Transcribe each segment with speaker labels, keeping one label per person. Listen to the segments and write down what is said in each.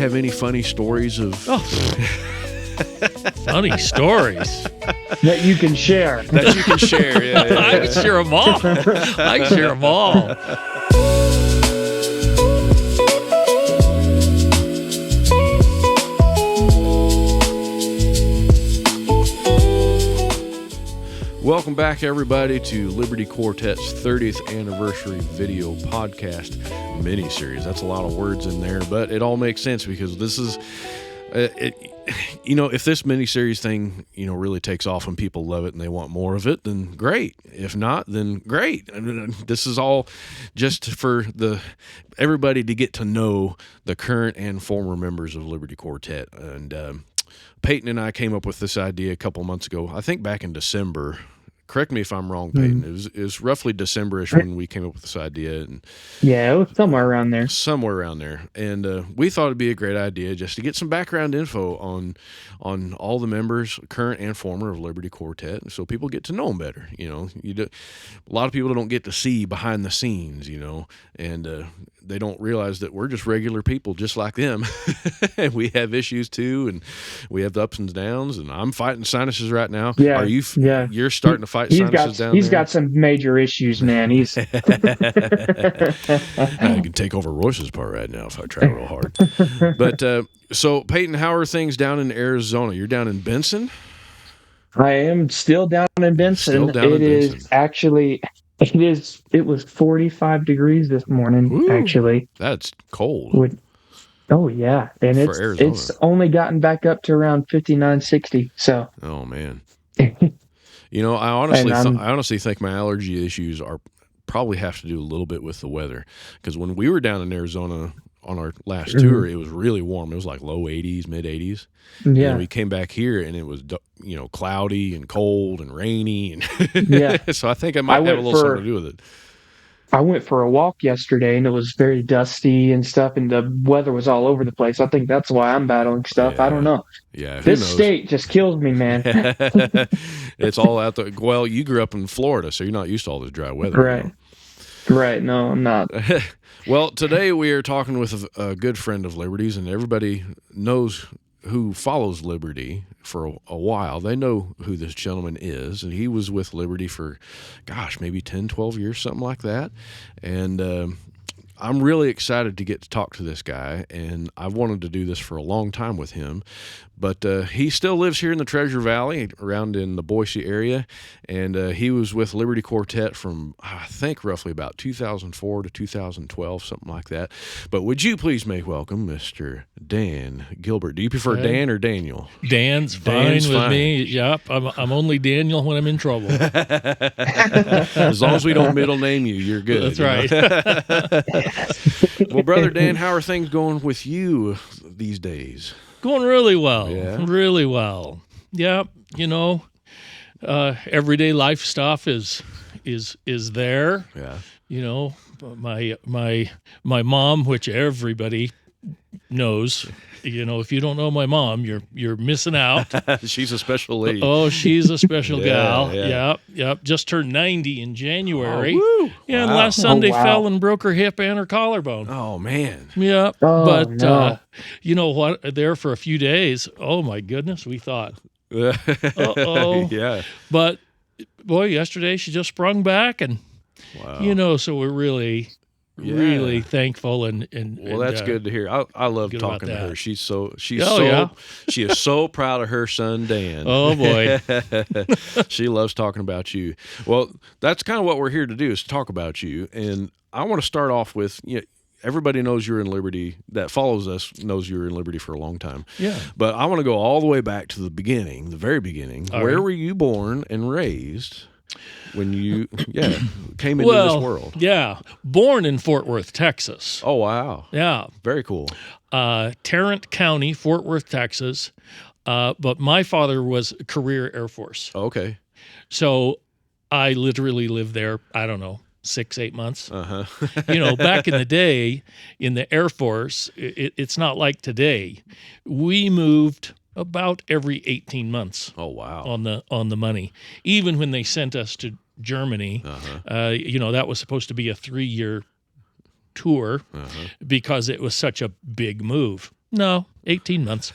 Speaker 1: have any funny stories of...
Speaker 2: Funny stories
Speaker 3: that you can share.
Speaker 1: That you can share, yeah.
Speaker 2: I can share them all. I can share them all.
Speaker 1: Welcome back, everybody, to Liberty Quartet's 30th anniversary video podcast miniseries. That's a lot of words in there, but it all makes sense because this is... if this miniseries thing, really takes off and people love it and they want more of it, then great. If not, then great. This is all just for everybody to get to know the current and former members of Liberty Quartet. And Peyton and I came up with this idea a couple months ago, I think back in December. Correct me if I'm wrong, Peyton. It was roughly December-ish when we came up with this idea. And
Speaker 3: yeah, it was somewhere around there.
Speaker 1: And we thought it'd be a great idea just to get some background info on all the members, current and former, of Liberty Quartet, so people get to know them better. A lot of people don't get to see behind the scenes, and they don't realize that we're just regular people just like them. And we have issues too, and we have the ups and downs, and I'm fighting sinuses right now.
Speaker 3: Yeah.
Speaker 1: Are you? Yeah. You're starting to fight sinuses down there?
Speaker 3: He's got some major issues, man. He's
Speaker 1: I can take over Royce's part right now if I try real hard. But so Peyton, how are things down in Arizona? You're down in Benson?
Speaker 3: I am still down in Benson. It was 45 degrees this morning. Ooh, actually.
Speaker 1: That's cold.
Speaker 3: Oh yeah, and it's only gotten back up to around 59, 60. So.
Speaker 1: Oh man. I honestly think my allergy issues probably have to do a little bit with the weather, because when we were down in Arizona on our last tour, it was really warm. It was like low 80s, mid 80s. Yeah. And we came back here and it was cloudy and cold and rainy, and yeah. So I think it might have a little something to do with it.
Speaker 3: I went for a walk yesterday and it was very dusty and stuff, and the weather was all over the place. I think that's why I'm battling stuff. Yeah. I don't know.
Speaker 1: Yeah,
Speaker 3: this state just kills me, man.
Speaker 1: It's all out there. Well, you grew up in Florida, so you're not used to all this dry weather.
Speaker 3: Right. Right. No, I'm not.
Speaker 1: Well, today we are talking with a good friend of Liberty's, and everybody knows who follows Liberty for a while. They know who this gentleman is, and he was with Liberty for, maybe 10, 12 years, something like that. And I'm really excited to get to talk to this guy, and I've wanted to do this for a long time with him. But he still lives here in the Treasure Valley, around in the Boise area, and he was with Liberty Quartet from, I think, roughly about 2004 to 2012, something like that. But would you please make welcome Mr. Dan Gilbert? Do you prefer Dan or Daniel?
Speaker 2: Dan's fine with me. Yep, I'm only Daniel when I'm in trouble.
Speaker 1: As long as we don't middle name you, you're good.
Speaker 2: That's right.
Speaker 1: Well, Brother Dan, how are things going with you these days?
Speaker 2: Going really well.
Speaker 1: Yeah.
Speaker 2: Really well. Yeah, everyday life stuff is there.
Speaker 1: Yeah.
Speaker 2: My mom, which everybody knows. If you don't know my mom, you're missing out.
Speaker 1: She's a special lady.
Speaker 2: Oh, she's a special gal.
Speaker 1: Yeah.
Speaker 2: Yep. Just turned 90 in January.
Speaker 1: Oh, woo.
Speaker 2: Yeah, and
Speaker 1: Wow.
Speaker 2: last Sunday fell and broke her hip and her collarbone.
Speaker 1: Oh, man.
Speaker 2: Yeah.
Speaker 3: Oh,
Speaker 2: but
Speaker 3: no.
Speaker 2: you know what? There for a few days, oh my goodness, we thought, uh-oh.
Speaker 1: Yeah.
Speaker 2: But boy, yesterday she just sprung back, and
Speaker 1: wow.
Speaker 2: So we're really thankful and
Speaker 1: well, that's good to hear. I love talking to her. She is so proud of her son Dan.
Speaker 2: Oh boy.
Speaker 1: She loves talking about you. Well, that's kind of what we're here to do, is to talk about you. And I want to start off with, everybody knows you're in Liberty, that follows us knows you're in Liberty for a long time.
Speaker 2: Yeah.
Speaker 1: But I want to go all the way back to the beginning, the very beginning. Where were you born and raised when you came into this world?
Speaker 2: Yeah. Born in Fort Worth, Texas.
Speaker 1: Oh, wow.
Speaker 2: Yeah.
Speaker 1: Very cool.
Speaker 2: Tarrant County, Fort Worth, Texas. But my father was career Air Force.
Speaker 1: Okay.
Speaker 2: So I literally lived there, I don't know, 6-8 months.
Speaker 1: Uh-huh.
Speaker 2: Back in the day in the Air Force, it's not like today. We moved about every 18 months.
Speaker 1: Oh, wow.
Speaker 2: On the money. Even when they sent us to Germany, that was supposed to be a 3-year tour because it was such a big move. No, 18 months.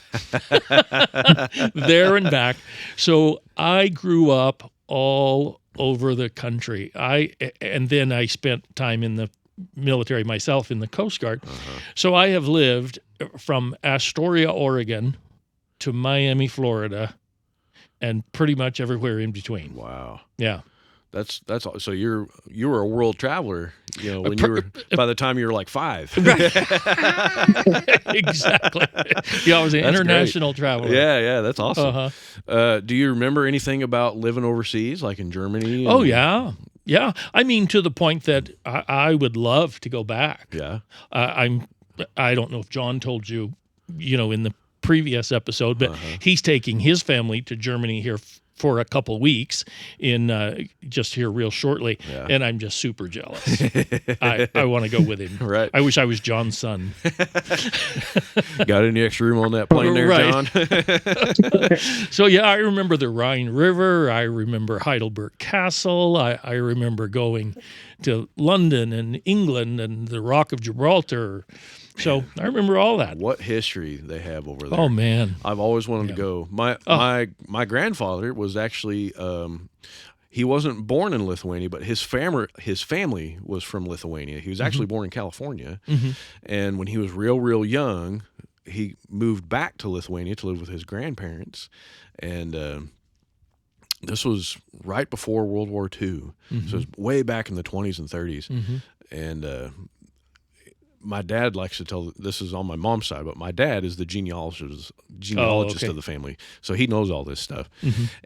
Speaker 2: There and back. So I grew up all over the country. And then I spent time in the military myself in the Coast Guard. So I have lived from Astoria, Oregon to Miami, Florida, and pretty much everywhere in between.
Speaker 1: Wow.
Speaker 2: Yeah.
Speaker 1: That's so you were a world traveler, when you were by the time you were like 5.
Speaker 2: Exactly. Yeah, I was an international traveler.
Speaker 1: Yeah, that's awesome.
Speaker 2: Uh-huh.
Speaker 1: Do you remember anything about living overseas, like in Germany?
Speaker 2: Oh yeah. Yeah. I mean, to the point that I would love to go back.
Speaker 1: Yeah.
Speaker 2: I don't know if John told you, in the previous episode, but he's taking his family to Germany here for a couple weeks in just here real shortly, and I'm just super jealous. I want to go with him.
Speaker 1: Right.
Speaker 2: I wish I was John's son.
Speaker 1: Got any extra room on that plane there,
Speaker 2: Right.
Speaker 1: John?
Speaker 2: So yeah, I remember the Rhine River. I remember Heidelberg Castle. I remember going to London and England and the Rock of Gibraltar. So I remember all that.
Speaker 1: What history they have over there.
Speaker 2: Oh man.
Speaker 1: I've always wanted to go. My grandfather was actually he wasn't born in Lithuania, but his family was from Lithuania. He was actually born in California. And when he was real young, he moved back to Lithuania to live with his grandparents. And this was right before World War II. So it was way back in the 20s and 30s. And my dad likes to tell, this is on my mom's side, but my dad is the genealogist of the family. So he knows all this stuff.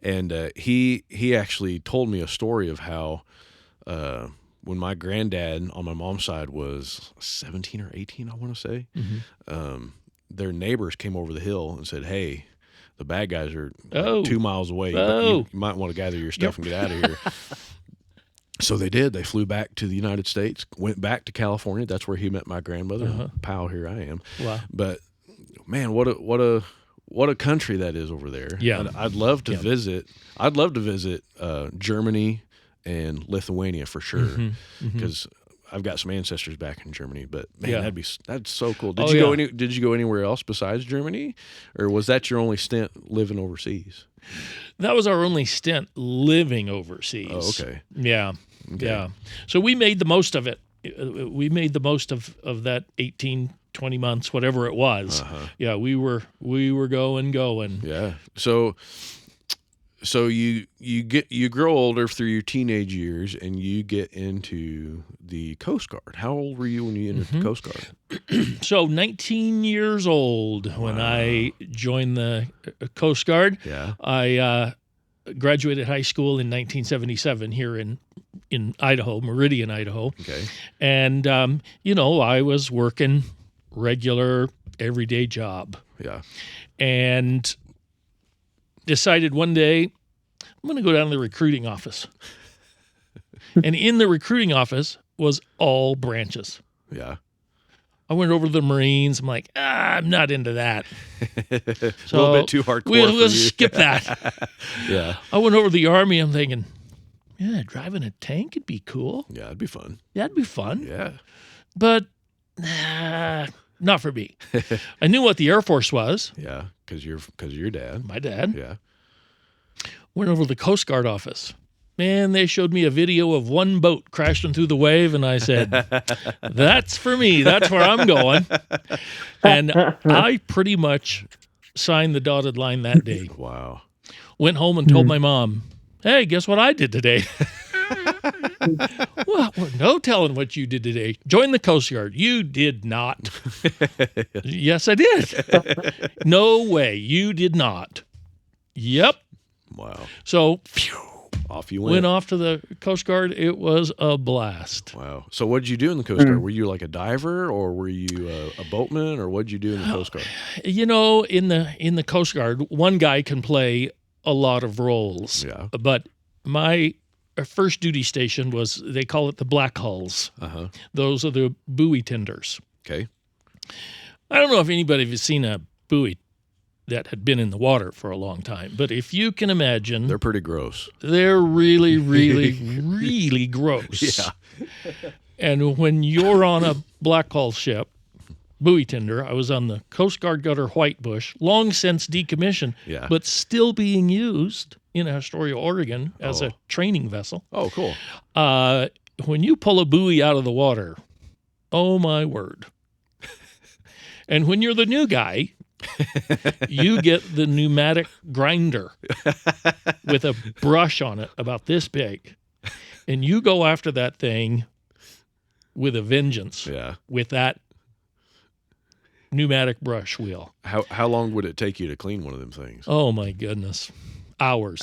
Speaker 1: And he actually told me a story of how when my granddad on my mom's side was 17 or 18, I want to say, their neighbors came over the hill and said, hey, the bad guys are like 2 miles away. You might want to gather your stuff and get out of here. So they did. They flew back to the United States, went back to California. That's where he met my grandmother. Pow, here I am.
Speaker 2: Wow.
Speaker 1: But man, what a country that is over there.
Speaker 2: Yeah.
Speaker 1: I'd love to visit. I'd love to visit Germany and Lithuania for sure, because I've got some ancestors back in Germany. But man, that's so cool. Did you go anywhere else besides Germany, or was that your only stint living overseas?
Speaker 2: That was our only stint living overseas.
Speaker 1: Oh, okay.
Speaker 2: Yeah. Okay. Yeah. So we made the most of it. We made the most of that 18, 20 months, whatever it was. Yeah, we were going.
Speaker 1: Yeah. So you grow older through your teenage years, and you get into the Coast Guard. How old were you when you entered the Coast Guard?
Speaker 2: So 19 years old when I joined the Coast Guard.
Speaker 1: Yeah.
Speaker 2: I graduated high school in 1977 here in Idaho, Meridian, Idaho.
Speaker 1: Okay.
Speaker 2: And I was working regular everyday job.
Speaker 1: Yeah.
Speaker 2: And decided one day I'm going to go down to the recruiting office. And in the recruiting office was all branches.
Speaker 1: Yeah.
Speaker 2: I went over to the Marines. I'm like, I'm not into that.
Speaker 1: So, a little bit too hardcore.
Speaker 2: We'll skip that.
Speaker 1: Yeah.
Speaker 2: I went over to the Army. I'm thinking, yeah, driving a tank would be cool.
Speaker 1: Yeah, it'd be fun.
Speaker 2: Yeah, it'd be fun.
Speaker 1: Yeah.
Speaker 2: But not for me. I knew what the Air Force was.
Speaker 1: Yeah, because your dad.
Speaker 2: My dad.
Speaker 1: Yeah.
Speaker 2: Went over to the Coast Guard office. Man, they showed me a video of one boat crashing through the wave, and I said, that's for me. That's where I'm going. And I pretty much signed the dotted line that day.
Speaker 1: Wow.
Speaker 2: Went home and told my mom, hey, guess what I did today? Well, no telling what you did today. Join the Coast Guard. You did not. Yes, I did. No way. You did not. Yep.
Speaker 1: Wow.
Speaker 2: So,
Speaker 1: off you went.
Speaker 2: Went off to the Coast Guard. It was a blast.
Speaker 1: Wow. So what did you do in the Coast Guard? Were you like a diver, or were you a boatman, or what did you do in the Coast Guard?
Speaker 2: In the Coast Guard, one guy can play a lot of roles.
Speaker 1: Yeah.
Speaker 2: But my first duty station was, they call it the black hulls. Those are the buoy tenders.
Speaker 1: Okay.
Speaker 2: I don't know if anybody has seen a buoy that had been in the water for a long time, but if you can imagine,
Speaker 1: they're pretty gross.
Speaker 2: They're really, really, really gross.
Speaker 1: Yeah.
Speaker 2: And when you're on a black hull ship, buoy tender. I was on the Coast Guard Gutter Whitebush, long since decommissioned,
Speaker 1: Yeah.
Speaker 2: but still being used in Astoria, Oregon as a training vessel.
Speaker 1: Oh, cool.
Speaker 2: When you pull a buoy out of the water, oh my word. And when you're the new guy, you get the pneumatic grinder with a brush on it about this big. And you go after that thing with a vengeance.
Speaker 1: Yeah.
Speaker 2: With that pneumatic brush wheel.
Speaker 1: How long would it take you to clean one of them things?
Speaker 2: Oh my goodness. Hours.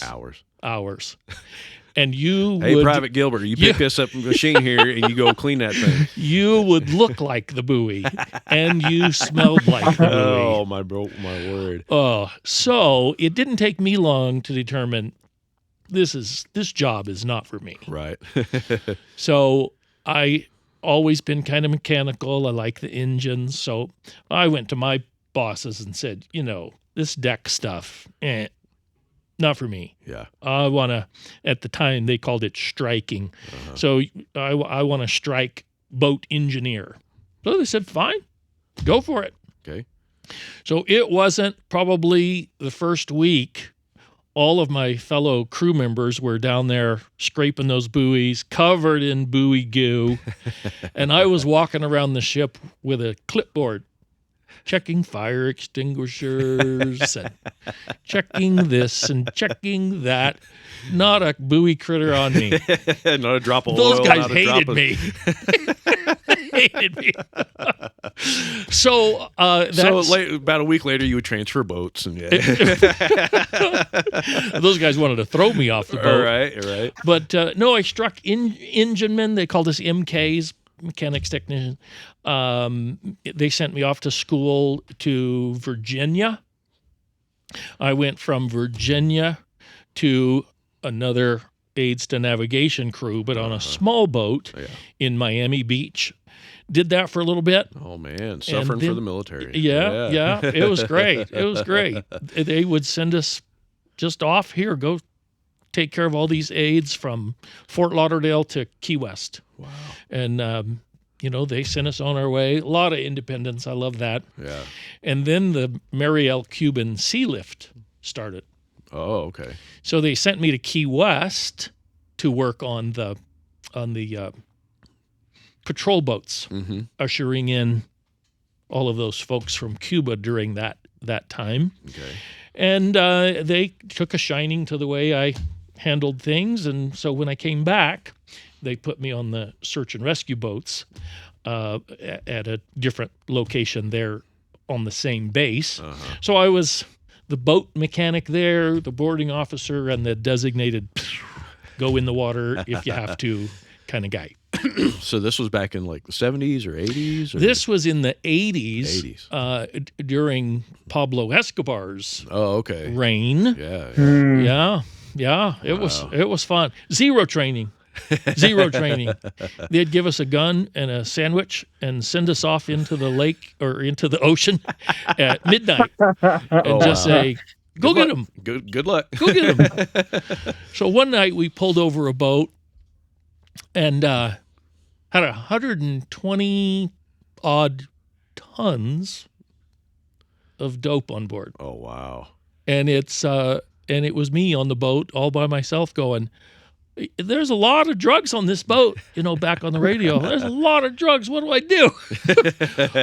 Speaker 2: And you
Speaker 1: Hey,
Speaker 2: would,
Speaker 1: Private Gilbert, you pick this up machine here and you go clean that thing.
Speaker 2: You would look like the buoy and you smelled like the buoy.
Speaker 1: Oh, my word.
Speaker 2: Oh, so it didn't take me long to determine this job is not for me.
Speaker 1: Right.
Speaker 2: So I always been kind of mechanical. I like the engines. So I went to my bosses and said, this deck stuff, not for me.
Speaker 1: Yeah.
Speaker 2: I want to, at the time they called it striking. So I want to strike boat engineer. So they said, fine, go for it.
Speaker 1: Okay.
Speaker 2: So it wasn't probably the first week. All of my fellow crew members were down there scraping those buoys, covered in buoy goo. And I was walking around the ship with a clipboard, checking fire extinguishers and checking this and checking that. Not a buoy critter on me.
Speaker 1: Not a drop of
Speaker 2: Those
Speaker 1: oil.
Speaker 2: guys
Speaker 1: not a
Speaker 2: hated
Speaker 1: drop of...
Speaker 2: me. Hated me. So
Speaker 1: about a week later, you would transfer boats, and
Speaker 2: those guys wanted to throw me off the boat.
Speaker 1: Right.
Speaker 2: But no, I struck enginemen. They called us MKs, mechanics technicians. They sent me off to school to Virginia. I went from Virginia to another aids to navigation crew, but on a small boat in Miami Beach. Did that for a little bit.
Speaker 1: Oh, man. Suffering for the military.
Speaker 2: Yeah. It was great. They would send us just off here, go take care of all these aids from Fort Lauderdale to Key West.
Speaker 1: Wow.
Speaker 2: And, they sent us on our way. A lot of independence. I love that.
Speaker 1: Yeah.
Speaker 2: And then the Mary L. Cuban Sea Lift started.
Speaker 1: Oh, okay.
Speaker 2: So they sent me to Key West to work on the patrol boats, ushering in all of those folks from Cuba during that time.
Speaker 1: Okay.
Speaker 2: And they took a shining to the way I handled things. And so when I came back, they put me on the search and rescue boats at a different location there on the same base. So I was the boat mechanic there, the boarding officer, and the designated go in the water if you have to kind of guy.
Speaker 1: So this was back in like the 70s or 80s? Or?
Speaker 2: This was in the 80s. During Pablo Escobar's reign.
Speaker 1: Yeah.
Speaker 2: Yeah. It was fun. Zero training. They'd give us a gun and a sandwich and send us off into the lake or into the ocean at midnight and just say, go get them.
Speaker 1: Good luck.
Speaker 2: Go get them. So one night we pulled over a boat and had 120 odd tons of dope on board.
Speaker 1: Oh, wow.
Speaker 2: And it was me on the boat all by myself going, there's a lot of drugs on this boat, back on the radio. There's a lot of drugs. What do I do?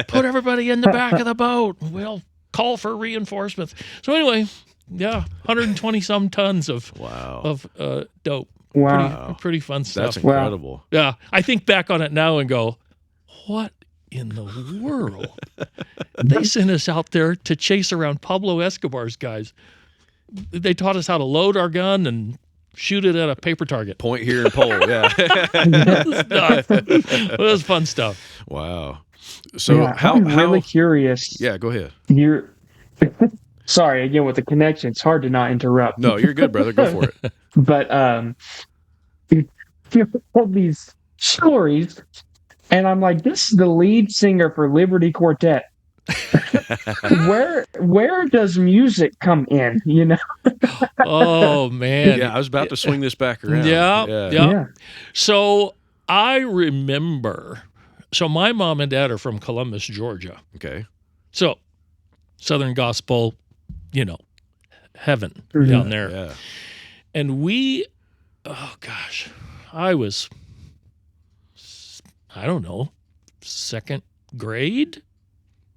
Speaker 2: Put everybody in the back of the boat. We'll call for reinforcements. So anyway, 120 some tons of dope.
Speaker 3: Wow.
Speaker 2: Pretty fun stuff.
Speaker 1: That's incredible.
Speaker 2: Yeah. I think back on it now and go, what in the world? They sent us out there to chase around Pablo Escobar's guys. They taught us how to load our gun and shoot it at a paper target.
Speaker 1: Point here and pull, yeah.
Speaker 2: It was fun stuff.
Speaker 1: Wow. So
Speaker 3: I'm really curious.
Speaker 1: Yeah, go ahead.
Speaker 3: You're sorry again with the connection. It's hard to not interrupt.
Speaker 1: No, you're good, brother. Go for it.
Speaker 3: But you told these stories, and I'm like, this is the lead singer for Liberty Quartet. Where does music come in?
Speaker 2: Oh man.
Speaker 1: Yeah, I was about to swing this back around.
Speaker 2: Yeah. So I remember So my mom and dad are from Columbus, Georgia.
Speaker 1: Okay.
Speaker 2: So Southern Gospel, heaven
Speaker 3: Mhm.
Speaker 2: down there.
Speaker 1: Yeah.
Speaker 2: And I was, I don't know, second grade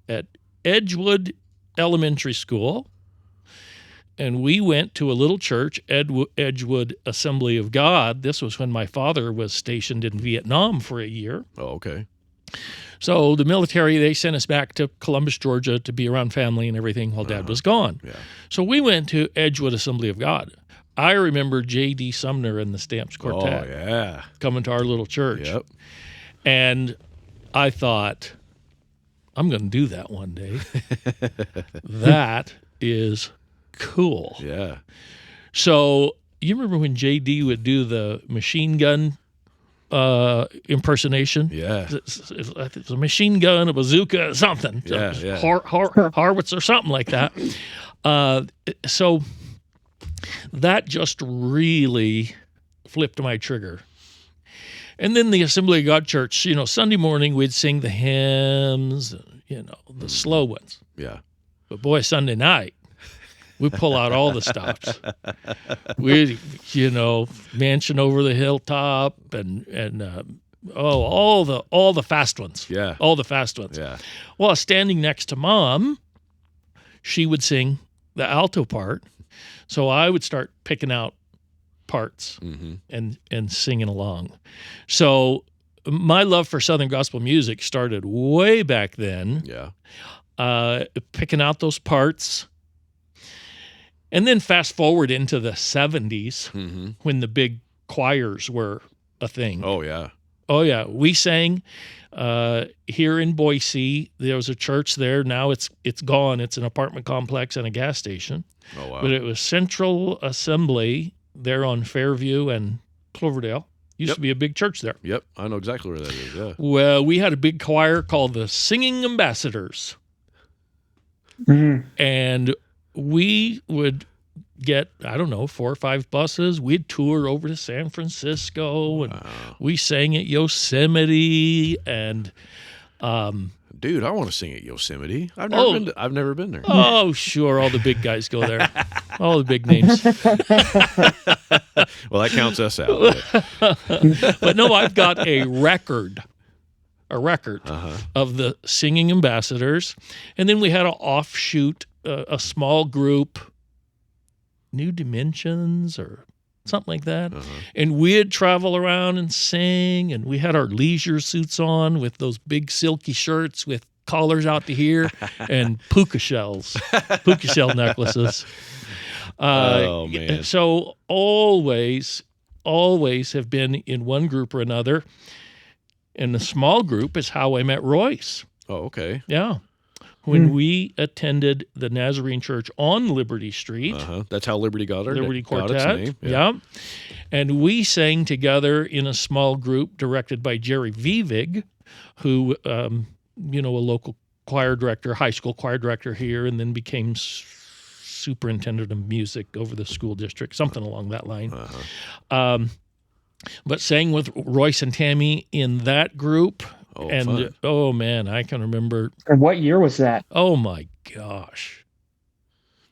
Speaker 2: at Edgewood Elementary School. And we went to a little church, Edgewood Assembly of God. This was when my father was stationed in Vietnam for a year.
Speaker 1: Oh, okay.
Speaker 2: So the military, they sent us back to Columbus, Georgia to be around family and everything while Dad was gone.
Speaker 1: Yeah.
Speaker 2: So we went to Edgewood Assembly of God. I remember J.D. Sumner and the Stamps Quartet
Speaker 1: Oh, yeah.
Speaker 2: coming to our little church.
Speaker 1: Yep.
Speaker 2: And I thought, I'm going to do that one day. That is cool.
Speaker 1: Yeah.
Speaker 2: So you remember when JD would do the machine gun impersonation?
Speaker 1: Yeah.
Speaker 2: It's a machine gun, a bazooka, something.
Speaker 1: Yeah, yeah.
Speaker 2: Harwitz or something like that. So that just really flipped my trigger. And then the Assembly of God Church, Sunday morning we'd sing the hymns, the slow ones.
Speaker 1: Yeah.
Speaker 2: But boy, Sunday night, we pull out all the stops. We, Mansion Over the Hilltop and all the fast ones.
Speaker 1: Yeah.
Speaker 2: All the fast ones.
Speaker 1: Yeah.
Speaker 2: Well, standing next to Mom, she would sing the alto part. So I would start picking out parts and singing along. So my love for Southern gospel music started way back then.
Speaker 1: Yeah.
Speaker 2: Picking out those parts. And then fast forward into the 70s when the big choirs were a thing.
Speaker 1: Oh, yeah.
Speaker 2: Oh, yeah. We sang here in Boise. There was a church there. Now it's gone. It's an apartment complex and a gas station.
Speaker 1: Oh, wow.
Speaker 2: But it was Central Assembly there on Fairview and Cloverdale. Used to be a big church there.
Speaker 1: Yep. I know exactly where that is. Yeah.
Speaker 2: Well, we had a big choir called the Singing Ambassadors.
Speaker 3: Mhm.
Speaker 2: And we would get, 4 or 5 buses. We'd tour over to San Francisco, and we sang at Yosemite, and
Speaker 1: Dude, I want to sing at Yosemite. I've never been there.
Speaker 2: oh, sure, all the big guys go there. All the big names.
Speaker 1: Well, that counts us out.
Speaker 2: But no, I've got a record of the Singing Ambassadors. And then we had an offshoot, a small group, New Dimensions or something like that. And we'd travel around and sing, and we had our leisure suits on with those big silky shirts with collars out to here and puka shell necklaces.
Speaker 1: Oh, man.
Speaker 2: So always have been in one group or another. And the small group is how I met Royce.
Speaker 1: Oh, okay.
Speaker 2: Yeah. When we attended the Nazarene Church on Liberty Street.
Speaker 1: That's how Liberty got her.
Speaker 2: Liberty Quartet.
Speaker 1: Got its name.
Speaker 2: Yeah. And we sang together in a small group directed by Jerry Vivig, who, a local choir director, high school choir director here, and then became superintendent of music over the school district, something along that line. But sang with Royce and Tammy in that group.
Speaker 1: Oh,
Speaker 2: and
Speaker 1: fun.
Speaker 2: oh man, I can remember.
Speaker 3: And what year was that?
Speaker 2: Oh my gosh.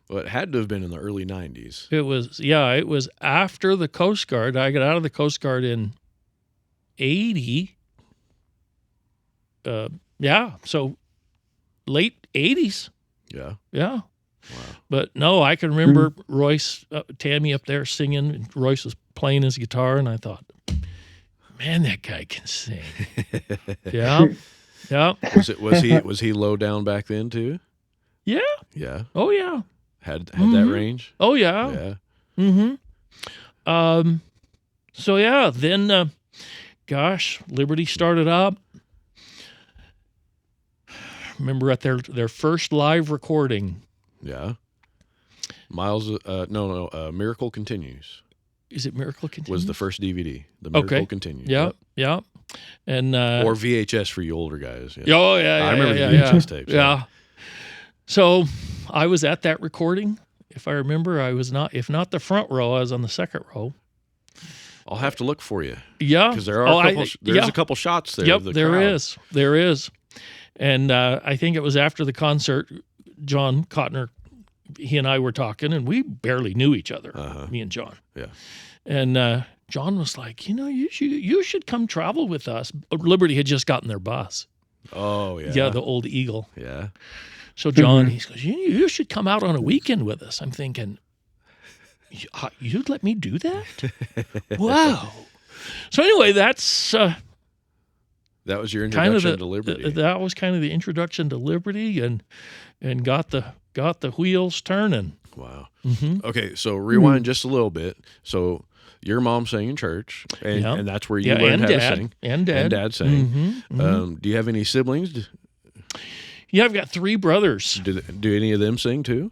Speaker 1: Well, it had to have been in the early 90s.
Speaker 2: It was after the Coast Guard. I got out of the Coast Guard in 80. So late 80s.
Speaker 1: Yeah.
Speaker 2: Yeah.
Speaker 1: Wow.
Speaker 2: But no, I can remember Royce, Tammy up there singing, and Royce was playing his guitar, and I thought, man, that guy can sing. Yeah. Yeah.
Speaker 1: Was he low down back then too?
Speaker 2: Yeah.
Speaker 1: Yeah.
Speaker 2: Oh yeah.
Speaker 1: Had that range?
Speaker 2: Oh yeah.
Speaker 1: Yeah.
Speaker 2: Mm-hmm. So yeah, then Liberty started up. Remember at their first live recording.
Speaker 1: Yeah. Miles Miracle Continues.
Speaker 2: Is it Miracle Continues?
Speaker 1: Was the first DVD. The Miracle Continues.
Speaker 2: Yeah. Yeah. And
Speaker 1: or VHS for you older guys. Yeah.
Speaker 2: Oh yeah.
Speaker 1: I remember the VHS tapes.
Speaker 2: Yeah. So I was at that recording. If I remember, I was not, if not the front row, I was on the second row.
Speaker 1: I'll have to look for you.
Speaker 2: Yeah.
Speaker 1: Because there are there's
Speaker 2: yeah.
Speaker 1: a couple shots there.
Speaker 2: Yep,
Speaker 1: of the
Speaker 2: there
Speaker 1: crowd.
Speaker 2: is. There is. And I think it was after the concert, John Cotner, he and I were talking, and we barely knew each other, me and John.
Speaker 1: Yeah.
Speaker 2: And John was like, you should come travel with us. Liberty had just gotten their bus.
Speaker 1: Oh, yeah.
Speaker 2: Yeah, the old Eagle.
Speaker 1: Yeah.
Speaker 2: So John, he goes, you should come out on a weekend with us. I'm thinking, you'd let me do that? Wow. So anyway, that's
Speaker 1: that was your introduction to Liberty.
Speaker 2: That was kind of the introduction to Liberty, and got the wheels turning.
Speaker 1: Wow.
Speaker 2: Mm-hmm.
Speaker 1: Okay, so rewind just a little bit. So your mom sang in church, and that's where you learned how to sing.
Speaker 2: And Dad
Speaker 1: sang.
Speaker 2: Mm-hmm. Mm-hmm.
Speaker 1: Do you have any siblings?
Speaker 2: Yeah, I've got 3 brothers.
Speaker 1: Do any of them sing too?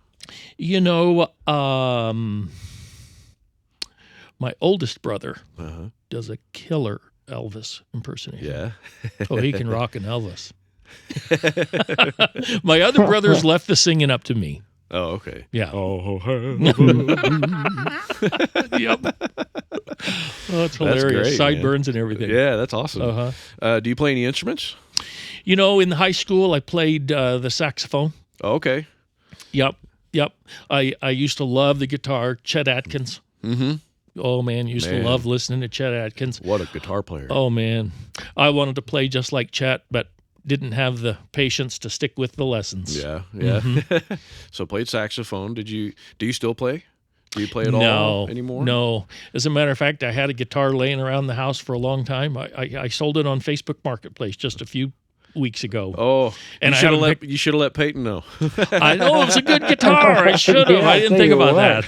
Speaker 2: My oldest brother does a killer Elvis impersonation.
Speaker 1: Yeah.
Speaker 2: Oh, he can rock an Elvis. My other brothers left the singing up to me.
Speaker 1: Oh, okay.
Speaker 2: Yeah.
Speaker 1: Oh,
Speaker 2: yep. Oh, it's hilarious.
Speaker 1: Great,
Speaker 2: Sideburns and everything.
Speaker 1: Yeah, that's awesome. Do you play any instruments?
Speaker 2: In high school, I played the saxophone.
Speaker 1: Oh, okay.
Speaker 2: Yep. I used to love the guitar, Chet Atkins.
Speaker 1: Mm-hmm.
Speaker 2: Oh, man, used to love listening to Chet Atkins.
Speaker 1: What a guitar player.
Speaker 2: Oh, man. I wanted to play just like Chet, but didn't have the patience to stick with the lessons.
Speaker 1: Yeah.
Speaker 2: Mm-hmm.
Speaker 1: So played saxophone. Do you still play? Do you play at all anymore?
Speaker 2: No. As a matter of fact, I had a guitar laying around the house for a long time. I sold it on Facebook Marketplace just a few weeks ago.
Speaker 1: Oh,
Speaker 2: and
Speaker 1: you should have let Peyton know.
Speaker 2: I know it was a good guitar. I should have. I didn't think about that.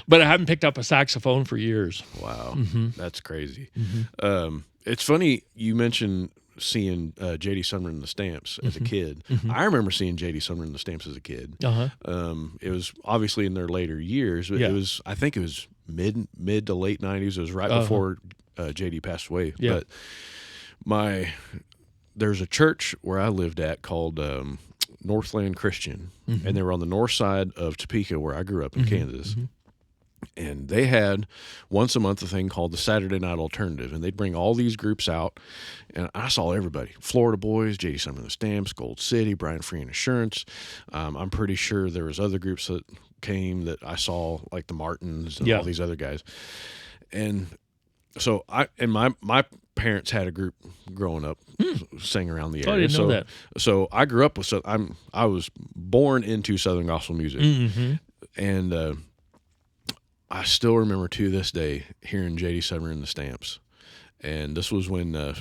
Speaker 2: But I haven't picked up a saxophone for years.
Speaker 1: Wow, that's crazy.
Speaker 2: Mm-hmm.
Speaker 1: It's funny you mentioned seeing J.D. Sumner and the Stamps as a kid. I remember seeing J.D. Sumner and the Stamps as a kid. It was obviously in their later years, but I think it was mid to late 90s. It was right before J.D. passed away.
Speaker 2: Yeah.
Speaker 1: But there's a church where I lived at called Northland Christian, and they were on the north side of Topeka, where I grew up in Kansas. And they had once a month a thing called the Saturday Night Alternative, and they'd bring all these groups out, and I saw everybody: Florida Boys, J.D. Sumner and the Stamps, Gold City, Brian Free and Assurance. I'm pretty sure there was other groups that came that I saw, like the Martins and all these other guys. And so my parents had a group growing up, sang around the area.
Speaker 2: Oh, I didn't know that.
Speaker 1: So I grew up with I was born into Southern gospel music, and I still remember to this day hearing J.D. Sumner and the Stamps, and this was when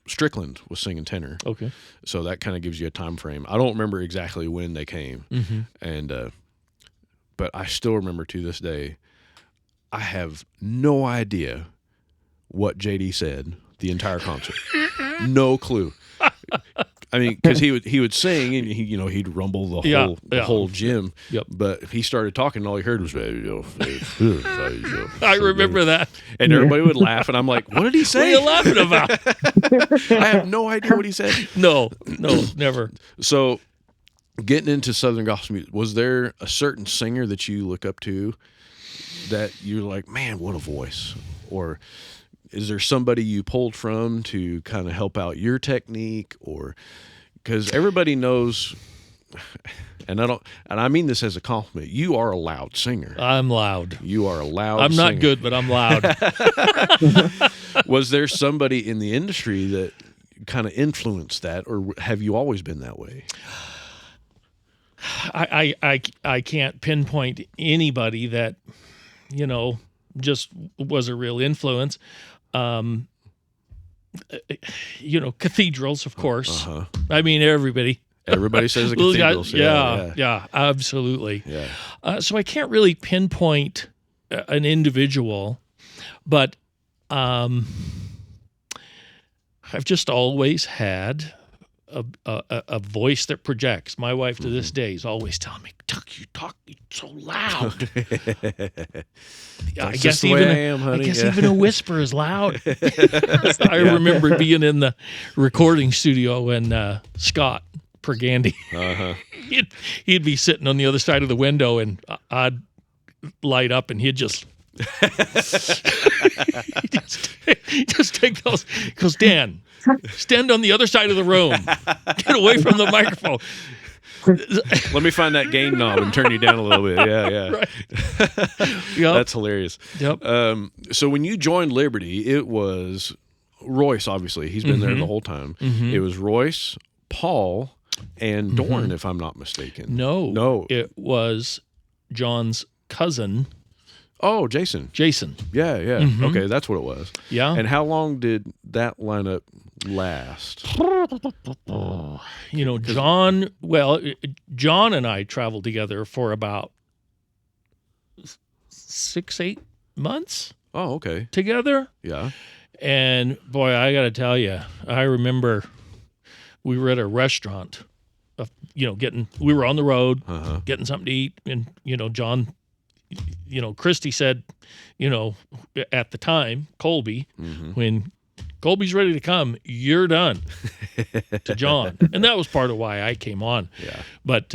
Speaker 1: Strickland was singing tenor.
Speaker 2: Okay,
Speaker 1: so that kind of gives you a time frame. I don't remember exactly when they came, and but I still remember to this day. I have no idea what J.D. said the entire concert. No clue. I mean, because he would sing and he'd rumble the whole gym.
Speaker 2: Yep.
Speaker 1: But he started talking, and all he heard was,
Speaker 2: I remember that.
Speaker 1: And everybody would laugh, and I'm like, what did he say?
Speaker 2: What are you laughing about?
Speaker 1: I have no idea what he said.
Speaker 2: No, never.
Speaker 1: So, getting into Southern gospel music, was there a certain singer that you look up to that you're like, man, what a voice? Or is there somebody you pulled from to kind of help out your technique? Or because everybody knows, and I mean this as a compliment, you are a loud singer.
Speaker 2: I'm loud.
Speaker 1: You are a loud
Speaker 2: I'm
Speaker 1: singer.
Speaker 2: not good, but I'm loud.
Speaker 1: Was there somebody in the industry that kind of influenced that, or have you always been that way?
Speaker 2: I can't pinpoint anybody that, just was a real influence. Cathedrals, of course. I mean, everybody
Speaker 1: says a cathedral.
Speaker 2: Yeah, absolutely.
Speaker 1: Yeah.
Speaker 2: So I can't really pinpoint an individual, but I've just always had a voice that projects. My wife to this day is always telling me, "Tuck, you talk so loud." I guess even a whisper is loud. I remember being in the recording studio when Scott Pergandy, he'd be sitting on the other side of the window, and I'd light up, and he'd just just take those. He goes, Dan, stand on the other side of the room. Get away from the microphone.
Speaker 1: Let me find that gain knob and turn you down a little bit. Yeah.
Speaker 2: Right. Yep.
Speaker 1: That's hilarious.
Speaker 2: Yep.
Speaker 1: So when you joined Liberty, it was Royce, obviously. He's been there the whole time. It was Royce, Paul, and Dorn, if I'm not mistaken.
Speaker 2: No. It was John's cousin.
Speaker 1: Oh, Jason. Yeah. Okay, that's what it was.
Speaker 2: Yeah.
Speaker 1: And how long did that lineup last?
Speaker 2: John and I traveled together for about 6-8 months
Speaker 1: Oh, okay.
Speaker 2: together.
Speaker 1: Yeah.
Speaker 2: And boy, I got to tell you, I remember we were at a restaurant, we were on the road, getting something to eat. And, John, Christy said, at the time, Colby, when Colby's ready to come, you're done, to John. And that was part of why I came on.
Speaker 1: Yeah.
Speaker 2: But,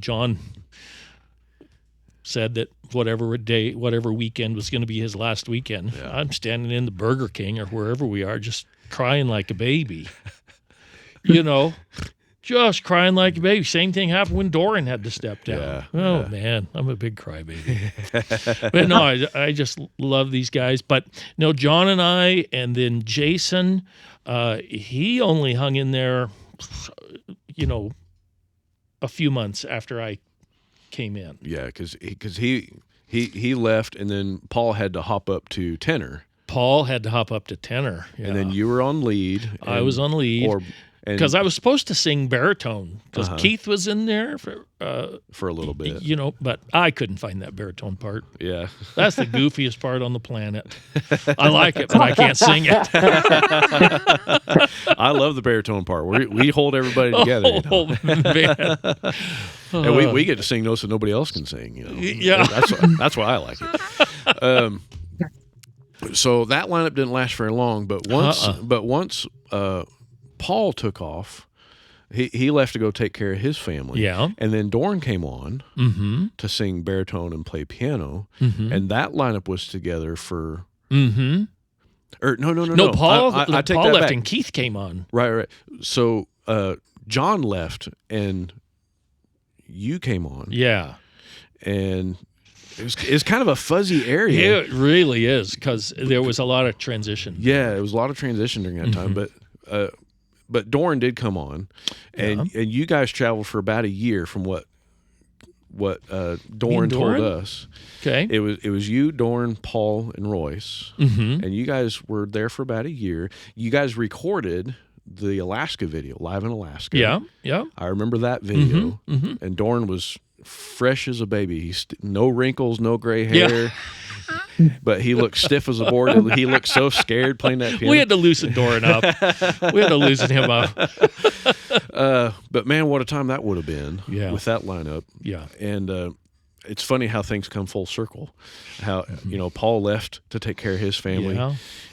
Speaker 2: John said that whatever weekend was going to be his last weekend. Yeah. I'm standing in the Burger King or wherever we are, just crying like a baby. Just crying like a baby. Same thing happened when Doran had to step down. Yeah. Man, I'm a big crybaby. But no, I just love these guys. But no, John and I, and then Jason, he only hung in there, a few months after I came in.
Speaker 1: Yeah, because he left, and then Paul had to hop up to tenor.
Speaker 2: Yeah.
Speaker 1: And then you were on lead.
Speaker 2: I was on lead. Because I was supposed to sing baritone, because Keith was in there for
Speaker 1: a little bit.
Speaker 2: But I couldn't find that baritone part.
Speaker 1: Yeah.
Speaker 2: That's the goofiest part on the planet. I like it, but I can't sing it.
Speaker 1: I love the baritone part. We hold everybody together.
Speaker 2: Man.
Speaker 1: And we get to sing notes that nobody else can sing.
Speaker 2: Yeah.
Speaker 1: That's why I like it. So that lineup didn't last very long, but once Paul took off, he left to go take care of his family.
Speaker 2: Yeah. And
Speaker 1: then Dorn came on to sing baritone and play piano, and that lineup was together for. No.
Speaker 2: Paul.
Speaker 1: I take
Speaker 2: Paul
Speaker 1: that
Speaker 2: left
Speaker 1: back.
Speaker 2: and Keith came on.
Speaker 1: Right. So John left and you came on.
Speaker 2: Yeah.
Speaker 1: And it's kind of a fuzzy area.
Speaker 2: Yeah, it really is, because there was a lot of transition.
Speaker 1: Yeah, it was a lot of transition during that time, but Dorn did come on, and you guys traveled for about a year from what Dorn told us.
Speaker 2: Okay,
Speaker 1: it was you, Dorn, Paul, and Royce, and you guys were there for about a year. You guys recorded the Alaska video, Live in Alaska.
Speaker 2: Yeah.
Speaker 1: I remember that video, and Dorn was fresh as a baby. He's no wrinkles, no gray hair. Yeah. But he looked stiff as a board. He looked so scared playing that piano.
Speaker 2: We had to loosen Doran up. We had to loosen him up.
Speaker 1: But man, what a time that would have been with that lineup.
Speaker 2: Yeah.
Speaker 1: And it's funny how things come full circle. How Paul left to take care of his family,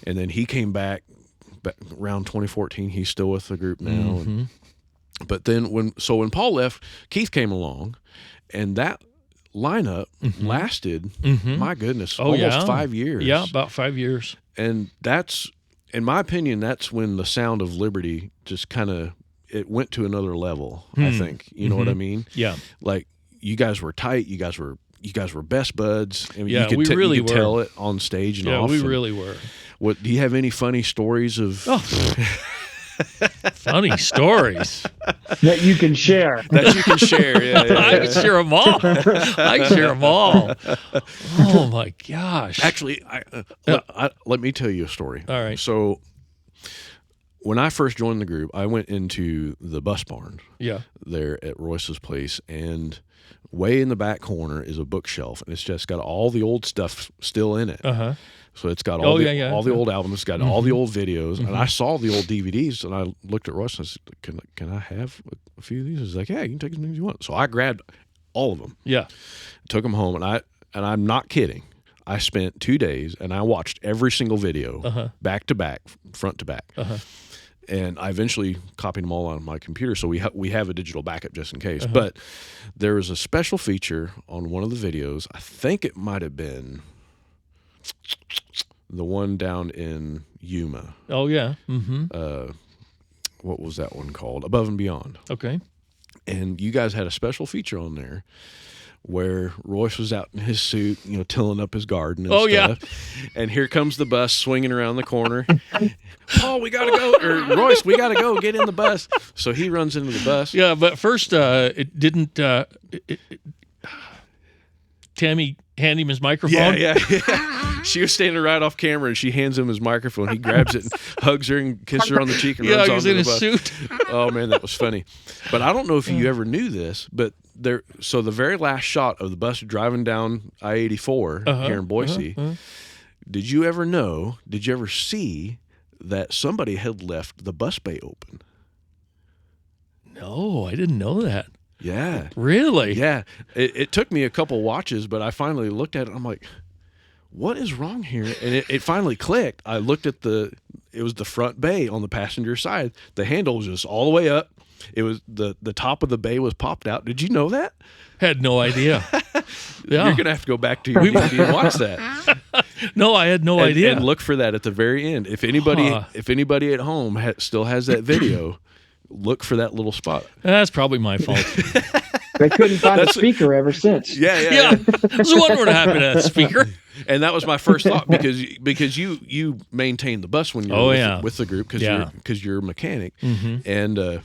Speaker 1: and then he came back around 2014. He's still with the group now. But then when Paul left, Keith came along, and that lineup lasted, my goodness, almost 5 years.
Speaker 2: Yeah, about 5 years.
Speaker 1: And that's, in my opinion, that's when the sound of Liberty just kind of, it went to another level, I think. You know what I mean?
Speaker 2: Yeah.
Speaker 1: Like, you guys were tight. You guys were best buds. I mean,
Speaker 2: yeah,
Speaker 1: you could
Speaker 2: really were.
Speaker 1: Tell it on stage and off.
Speaker 2: Yeah, we really were.
Speaker 1: What, do you have any funny stories of...
Speaker 2: Funny stories
Speaker 3: that you can share.
Speaker 1: Yeah.
Speaker 2: I can share them all. Oh my gosh!
Speaker 1: Actually, let me tell you a story.
Speaker 2: All right.
Speaker 1: So when I first joined the group, I went into the bus barn.
Speaker 2: Yeah. There
Speaker 1: at Royce's place, and way in the back corner is a bookshelf, and it's just got all the old stuff still in it. So it's got all the old albums, it's got all the old videos, and I saw the old DVDs, and I looked at Russ and I said, can I have a few of these? He's like, yeah, you can take as many as you want. So I grabbed all of them.
Speaker 2: Yeah.
Speaker 1: Took them home, and I'm not kidding. I spent 2 days, and I watched every single video back to back, front to back. And I eventually copied them all on my computer, so we have a digital backup just in case. But there was a special feature on one of the videos. I think it might have been the one down in Yuma.
Speaker 2: Oh, yeah. Mm-hmm.
Speaker 1: What was that one called? Above and Beyond.
Speaker 2: Okay.
Speaker 1: And you guys had a special feature on there where Royce was out in his suit, tilling up his garden and stuff.
Speaker 2: Yeah.
Speaker 1: And here comes the bus swinging around the corner. Paul, we got to go. Or Royce, we got to go. Get in the bus. So he runs into the bus.
Speaker 2: Yeah, but first, it didn't. Tammy hand him his microphone.
Speaker 1: Yeah. She was standing right off camera, and she hands him his microphone. He grabs it and hugs her and kisses her on the cheek and runs
Speaker 2: he was
Speaker 1: onto
Speaker 2: in
Speaker 1: the
Speaker 2: his
Speaker 1: bus.
Speaker 2: suit.
Speaker 1: Oh, man, that was funny. But I don't know if you ever knew this, but so the very last shot of the bus driving down I-84 here in Boise, did you ever see that somebody had left the bus bay open?
Speaker 2: No, I didn't know that.
Speaker 1: Yeah.
Speaker 2: Really?
Speaker 1: Yeah. It took me a couple watches, but I finally looked at it. I'm like, what is wrong here? And it finally clicked. I looked at it was the front bay on the passenger side. The handle was just all the way up. It was the top of the bay was popped out. Did you know that?
Speaker 2: Had no idea. Yeah.
Speaker 1: You're going to have to go back to your DVD and watch that.
Speaker 2: No, I had no idea.
Speaker 1: And look for that at the very end. If anybody at home still has that video, look for that little spot.
Speaker 2: That's probably my fault.
Speaker 3: They couldn't find a speaker ever since.
Speaker 1: Yeah.
Speaker 2: I was wondering what happened to that speaker.
Speaker 1: And that was my first thought because you maintain the bus when you're with the group because you're a mechanic.
Speaker 2: Mm-hmm.
Speaker 1: And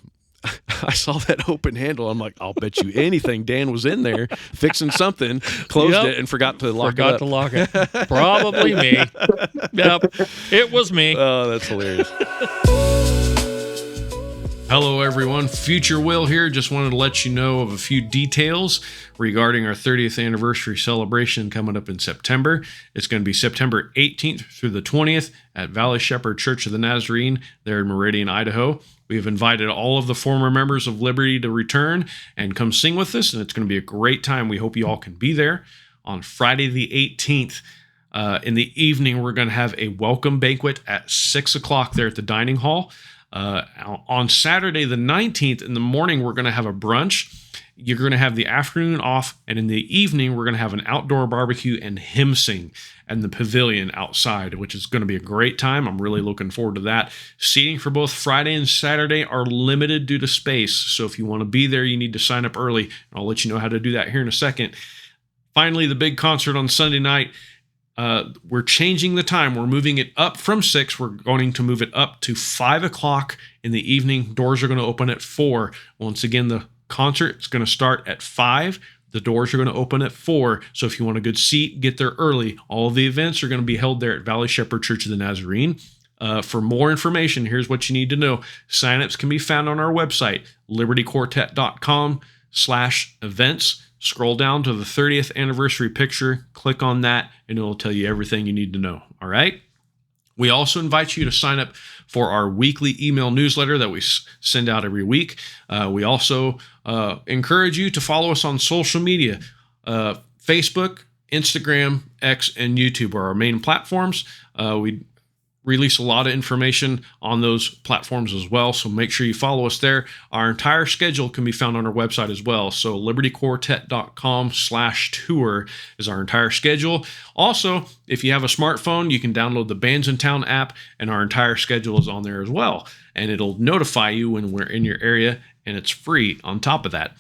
Speaker 1: I saw that open handle. I'm like, I'll bet you anything Dan was in there fixing something, closed it, and forgot to lock
Speaker 2: it. Probably me. Yep, it was me.
Speaker 1: Oh, that's hilarious. Hello, everyone. Future Will here. Just wanted to let you know of a few details regarding our 30th anniversary celebration coming up in September. It's going to be September 18th through the 20th at Valley Shepherd Church of the Nazarene there in Meridian, Idaho. We have invited all of the former members of Liberty to return and come sing with us, and it's going to be a great time. We hope you all can be there. On Friday the 18th, in the evening, we're going to have a welcome banquet at 6 o'clock there at the dining hall. On Saturday the 19th in the morning, we're going to have a brunch. You're going to have the afternoon off, and in the evening, we're going to have an outdoor barbecue and hymn sing and the pavilion outside, which is going to be a great time. I'm really looking forward to that. Seating for both Friday and Saturday are limited due to space, so if you want to be there, you need to sign up early, and I'll let you know how to do that here in a second. Finally, the big concert on Sunday night. We're changing the time. We're moving it up from 6. We're going to move it up to 5 o'clock in the evening. Doors are going to open at 4. Once again, the concert is going to start at 5. The doors are going to open at 4. So if you want a good seat, get there early. All of the events are going to be held there at Valley Shepherd Church of the Nazarene. For more information, here's what you need to know. Signups can be found on our website, libertyquartet.com/events. Scroll down to the 30th anniversary picture, click on that, and it'll tell you everything you need to know. All right? We also invite you to sign up for our weekly email newsletter that we send out every week. We also encourage you to follow us on social media. Facebook, Instagram, X, and YouTube are our main platforms. We release a lot of information on those platforms as well, so make sure you follow us there. Our entire schedule can be found on our website as well, so libertyquartet.com/tour is our entire schedule. Also, if you have a smartphone, you can download the Bands in Town app, and our entire schedule is on there as well, and it'll notify you when we're in your area, and it's free on top of that.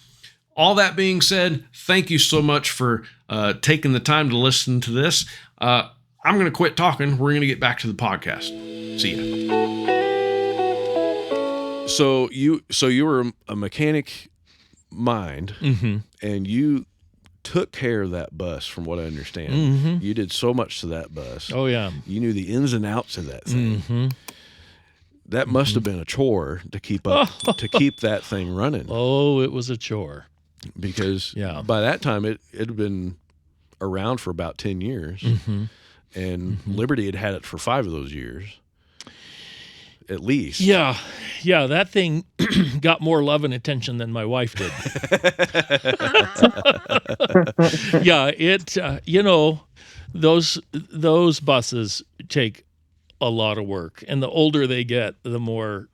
Speaker 1: All that being said, thank you so much for taking the time to listen to this. I'm going to quit talking. We're going to get back to the podcast. See ya. So you were a mechanic mind, and you took care of that bus, from what I understand. You did so much to that bus.
Speaker 2: Oh, yeah.
Speaker 1: You knew the ins and outs of that thing. That must have been a chore to keep up, to keep that thing running.
Speaker 2: Oh, it was a chore.
Speaker 1: Because by that time, it had been around for about 10 years. And Liberty had it for 5 of those years, at least. Yeah,
Speaker 2: that thing got more love and attention than my wife did. Those buses take a lot of work, and the older they get, the more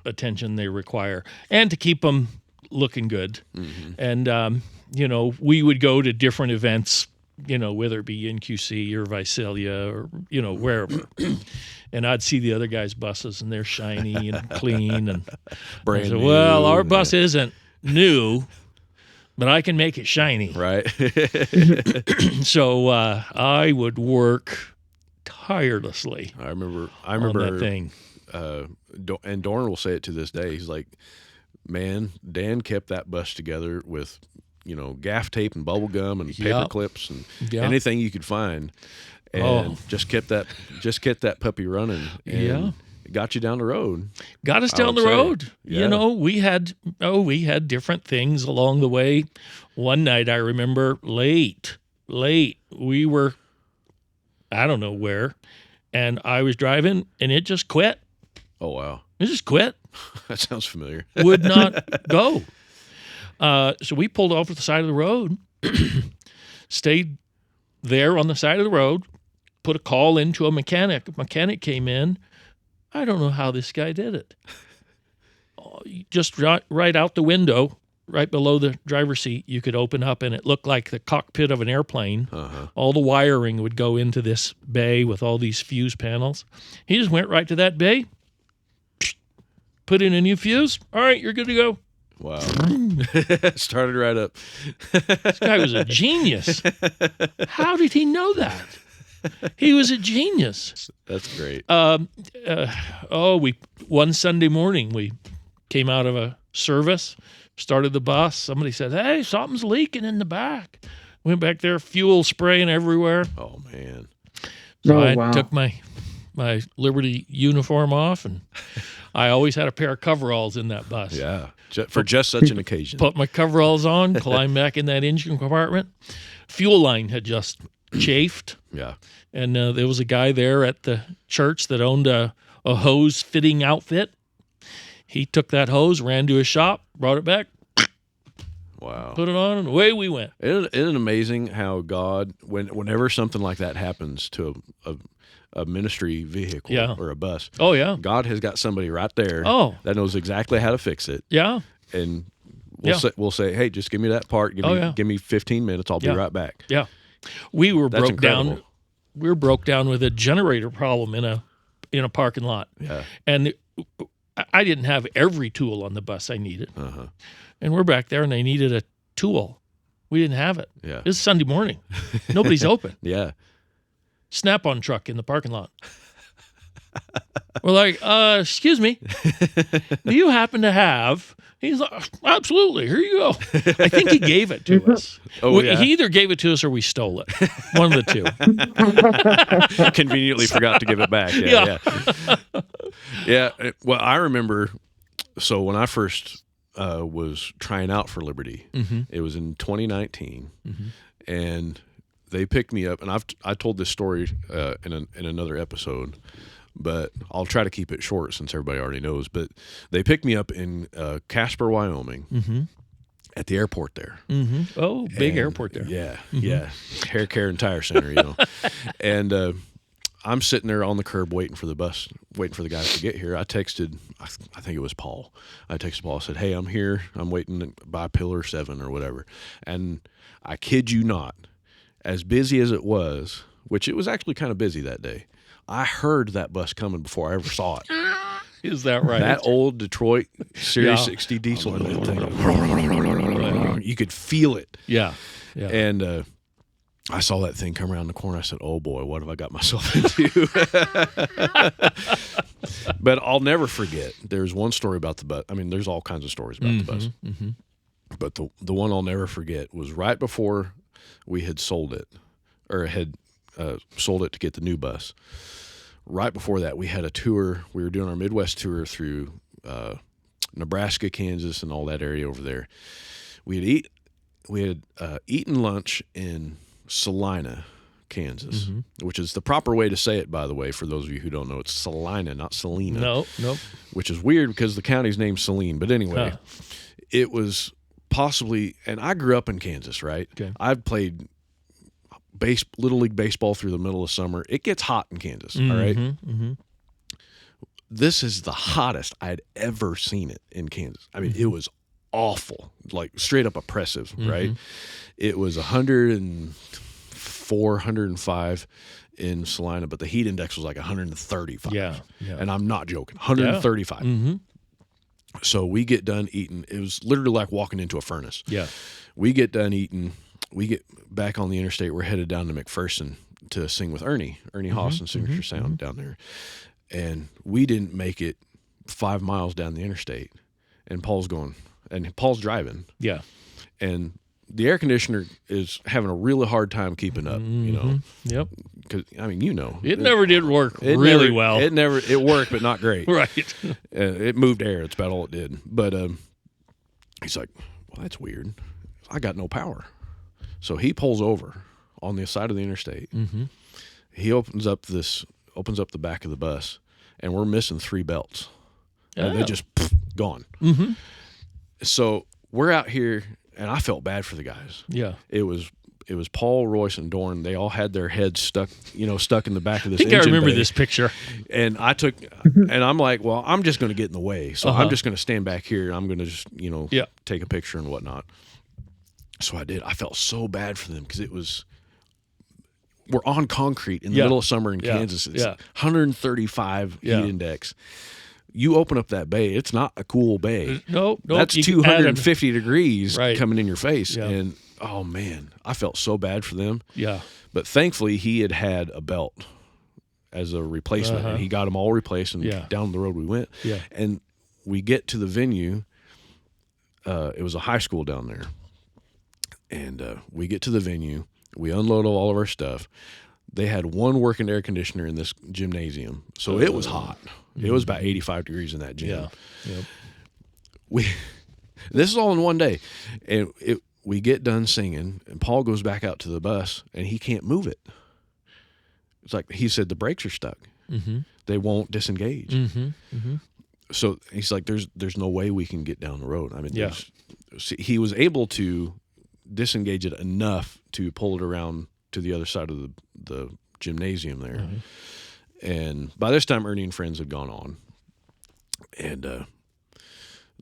Speaker 2: attention they require, and to keep them looking good. And we would go to different events whether it be NQC or Visalia or, wherever. And I'd see the other guys' buses, and they're shiny and clean. And
Speaker 1: Brand
Speaker 2: I said,
Speaker 1: new.
Speaker 2: well, our bus isn't new, but I can make it shiny.
Speaker 1: Right.
Speaker 2: So I would work tirelessly
Speaker 1: I remember
Speaker 2: on that thing.
Speaker 1: And Dorn will say it to this day. He's like, man, Dan kept that bus together with, gaff tape and bubble gum and paper
Speaker 2: Yep.
Speaker 1: clips and
Speaker 2: Yeah.
Speaker 1: anything you could find, and just kept that puppy running, and it got you down the road.
Speaker 2: Got us
Speaker 1: I
Speaker 2: down
Speaker 1: would
Speaker 2: the
Speaker 1: say.
Speaker 2: road.
Speaker 1: Yeah.
Speaker 2: We had different things along the way. One night I remember late, we were, I don't know where, and I was driving and it just quit.
Speaker 1: Oh wow,
Speaker 2: It just quit.
Speaker 1: that sounds familiar.
Speaker 2: Would not go. So we pulled off at the side of the road, stayed there on the side of the road, put a call into a mechanic. A mechanic came in. I don't know how this guy did it. Just right out the window, right below the driver's seat, you could open up, and it looked like the cockpit of an airplane.
Speaker 1: Uh-huh.
Speaker 2: All the wiring would go into this bay with all these fuse panels. He just went right to that bay, put in a new fuse. All right, you're good to go.
Speaker 1: Wow. Started right up.
Speaker 2: This guy was a genius. How did he know that? He was a genius.
Speaker 1: That's great.
Speaker 2: One Sunday morning we came out of a service, started the bus. Somebody said, "Hey, something's leaking in the back." Went back there, fuel spraying everywhere.
Speaker 1: Oh man.
Speaker 2: So
Speaker 3: Oh,
Speaker 2: I
Speaker 3: wow.
Speaker 2: took my Liberty uniform off, and I always had a pair of coveralls in that bus.
Speaker 1: Yeah. For just such an occasion.
Speaker 2: Put my coveralls on, climbed back in that engine compartment. Fuel line had just chafed.
Speaker 1: Yeah.
Speaker 2: And there was a guy there at the church that owned a hose fitting outfit. He took that hose, ran to his shop, brought it back,
Speaker 1: Wow.
Speaker 2: put it on, and away we went.
Speaker 1: Isn't it amazing how God, whenever something like that happens to a ministry vehicle
Speaker 2: Yeah.
Speaker 1: or a bus,
Speaker 2: Oh, yeah.
Speaker 1: God has got somebody right there
Speaker 2: Oh.
Speaker 1: that knows exactly how to fix it,
Speaker 2: Yeah.
Speaker 1: and
Speaker 2: Yeah.
Speaker 1: we'll say, hey, just give me that part. Give me 15 minutes. I'll be
Speaker 2: Yeah.
Speaker 1: right back.
Speaker 2: Yeah. We were
Speaker 1: That's
Speaker 2: broke down.
Speaker 1: incredible.
Speaker 2: We were broke down with a generator problem in a parking lot.
Speaker 1: Yeah.
Speaker 2: And I didn't have every tool on the bus I needed.
Speaker 1: Uh-huh.
Speaker 2: And we're back there, and they needed a tool. We didn't have it.
Speaker 1: Yeah.
Speaker 2: It's Sunday morning. Nobody's open.
Speaker 1: Yeah.
Speaker 2: Snap-on truck in the parking lot. We're like, excuse me, do you happen to have? He's like, absolutely, here you go. I think he gave it to us.
Speaker 1: Oh, yeah.
Speaker 2: He either gave it to us or we stole it. One of the two.
Speaker 1: Conveniently forgot to give it back.
Speaker 2: Yeah.
Speaker 1: Yeah. Well, I remember, so when I first was trying out for Liberty, it was in 2019, and they picked me up, and I told this story in another episode, but I'll try to keep it short since everybody already knows. But they picked me up in Casper, Wyoming, at the airport there.
Speaker 2: Oh, big
Speaker 1: And,
Speaker 2: airport there.
Speaker 1: Yeah, yeah. Hair care and tire center, And I'm sitting there on the curb waiting for the bus, waiting for the guys to get here. I texted, I think it was Paul. I texted Paul. I said, hey, I'm here. I'm waiting by Pillar 7 or whatever. And I kid you not, as busy as it was, which it was actually kind of busy that day, I heard that bus coming before I ever saw it.
Speaker 2: Is that right?
Speaker 1: That old Detroit Series
Speaker 2: Yeah.
Speaker 1: 60 diesel thing. You could feel it.
Speaker 2: Yeah. Yeah.
Speaker 1: And I saw that thing come around the corner. I said, oh, boy, what have I got myself into? But I'll never forget. There's one story about the bus. I mean, there's all kinds of stories about the bus. But the one I'll never forget was right before we had sold it, or had sold it to get the new bus. Right before that, we had a tour. We were doing our Midwest tour through Nebraska, Kansas, and all that area over there. We had eaten lunch in Salina, Kansas, which is the proper way to say it, by the way, for those of you who don't know. It's Salina, not Salina.
Speaker 2: No.
Speaker 1: Which is weird because the county's named Saline. But anyway, it was possibly, and I grew up in Kansas, right?
Speaker 2: Okay.
Speaker 1: I've played Little League baseball through the middle of summer. It gets hot in Kansas, all right? This is the hottest I'd ever seen it in Kansas. I mean, it was awful, like straight up oppressive, right? It was 105 105 in Salina, but the heat index was like 135.
Speaker 2: Yeah.
Speaker 1: And I'm not joking, 135.
Speaker 2: Mm-hmm.
Speaker 1: So we get done eating. It was literally like walking into a furnace.
Speaker 2: Yeah.
Speaker 1: We get done eating. We get back on the interstate. We're headed down to McPherson to sing with Ernie Haas and Signature Sound down there. And we didn't make it 5 miles down the interstate. And Paul's driving.
Speaker 2: Yeah.
Speaker 1: And the air conditioner is having a really hard time keeping up, you know.
Speaker 2: Yep.
Speaker 1: Because, I mean, you know.
Speaker 2: It never did work
Speaker 1: It
Speaker 2: really
Speaker 1: never-
Speaker 2: well.
Speaker 1: It worked, but not great.
Speaker 2: Right.
Speaker 1: It moved air. That's about all it did. But he's like, well, that's weird. I got no power. So he pulls over on the side of the interstate.
Speaker 2: Mm-hmm.
Speaker 1: He opens up the back of the bus, and we're missing 3 belts. And they just gone.
Speaker 2: Mm-hmm.
Speaker 1: So we're out here, and I felt bad for the guys.
Speaker 2: Yeah.
Speaker 1: It was Paul, Royce, and Dorn. They all had their heads stuck in the back of this.
Speaker 2: I think I
Speaker 1: engine
Speaker 2: remember
Speaker 1: bay.
Speaker 2: this picture.
Speaker 1: And I'm like, well, I'm just going to get in the way. So I'm just going to stand back here, and I'm going to just, take a picture and whatnot. So I did. I felt so bad for them because we're on concrete in the middle of summer in Kansas. It's 135 heat index. You open up that bay, it's not a cool bay.
Speaker 2: Nope.
Speaker 1: That's 250 degrees
Speaker 2: Right.
Speaker 1: coming in your face.
Speaker 2: Yeah.
Speaker 1: And, oh, man, I felt so bad for them.
Speaker 2: Yeah.
Speaker 1: But thankfully, he had a belt as a replacement, and he got them all replaced, and down the road we went.
Speaker 2: Yeah.
Speaker 1: And we get to the venue. It was a high school down there. And we get to the venue. We unload all of our stuff. They had one working air conditioner in this gymnasium, so it was hot. It was about 85 degrees in that gym.
Speaker 2: Yeah. Yep.
Speaker 1: This is all in one day. And we get done singing, and Paul goes back out to the bus, and he can't move it. It's like he said the brakes are stuck.
Speaker 2: Mm-hmm.
Speaker 1: They won't disengage.
Speaker 2: Mm-hmm. Mm-hmm.
Speaker 1: So he's like, there's no way we can get down the road. I mean, he was able to disengage it enough to pull it around to the other side of the gymnasium there. Mm-hmm. And by this time, Ernie and friends had gone on. And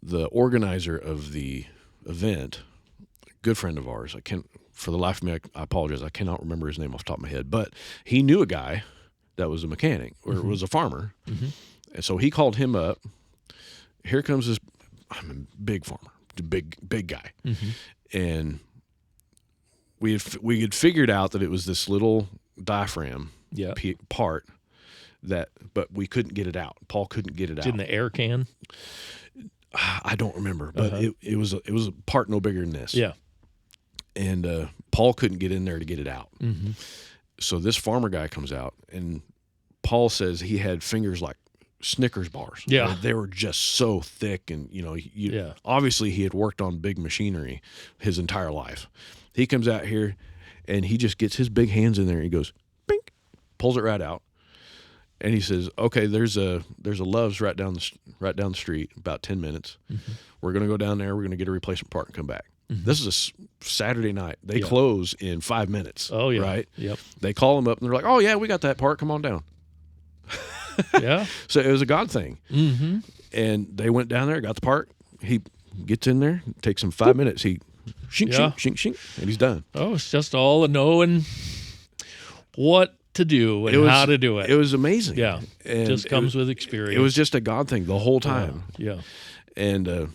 Speaker 1: the organizer of the event, a good friend of ours, for the life of me, I apologize, I cannot remember his name off the top of my head, but he knew a guy that was a mechanic or was a farmer. Mm-hmm. And so he called him up. Here comes this, I'm a big farmer, big guy. Mm-hmm. And we had figured out that it was this little diaphragm part but we couldn't get it out. Paul couldn't get it out.
Speaker 2: In the air can?
Speaker 1: I don't remember, but it was a part no bigger than this.
Speaker 2: Yeah.
Speaker 1: And Paul couldn't get in there to get it out.
Speaker 2: Mm-hmm.
Speaker 1: So this farmer guy comes out, and Paul says he had fingers like Snickers bars.
Speaker 2: Yeah.
Speaker 1: They were just so thick, and obviously he had worked on big machinery his entire life. He comes out here, and he just gets his big hands in there, and he goes, bink, pulls it right out. And he says, "Okay, there's a Love's right down the street, about 10 minutes. Mm-hmm. We're going to go down there. We're going to get a replacement part and come back." Mm-hmm. This is a Saturday night. They close in 5 minutes.
Speaker 2: Oh yeah,
Speaker 1: right.
Speaker 2: Yep.
Speaker 1: They call him up and they're like, "Oh yeah, we got that part. Come on down."
Speaker 2: Yeah.
Speaker 1: So it was a God thing.
Speaker 2: Mm-hmm.
Speaker 1: And they went down there, got the part. He gets in there, takes him 5 minutes. He shink, and he's done.
Speaker 2: Oh, it's just all knowing what to do and how to do it.
Speaker 1: It was amazing.
Speaker 2: Yeah.
Speaker 1: And
Speaker 2: just comes with experience.
Speaker 1: It was just a God thing the whole time.
Speaker 2: Yeah.
Speaker 1: And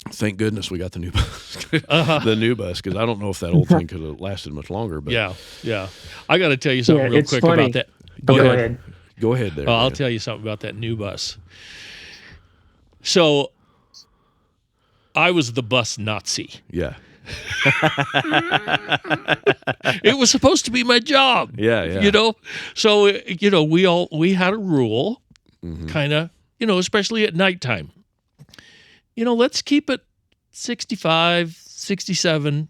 Speaker 1: thank goodness we got the new bus. The new bus, because I don't know if that old thing could have lasted much longer. But
Speaker 2: yeah. I got to tell you something real quick
Speaker 3: funny.
Speaker 2: about that.
Speaker 3: Go ahead.
Speaker 1: Go ahead there.
Speaker 2: I'll tell you something about that new bus. So I was the bus Nazi.
Speaker 1: Yeah.
Speaker 2: It was supposed to be my job.
Speaker 1: Yeah.
Speaker 2: So we had a rule, kind of, especially at nighttime. Let's keep it 65, 67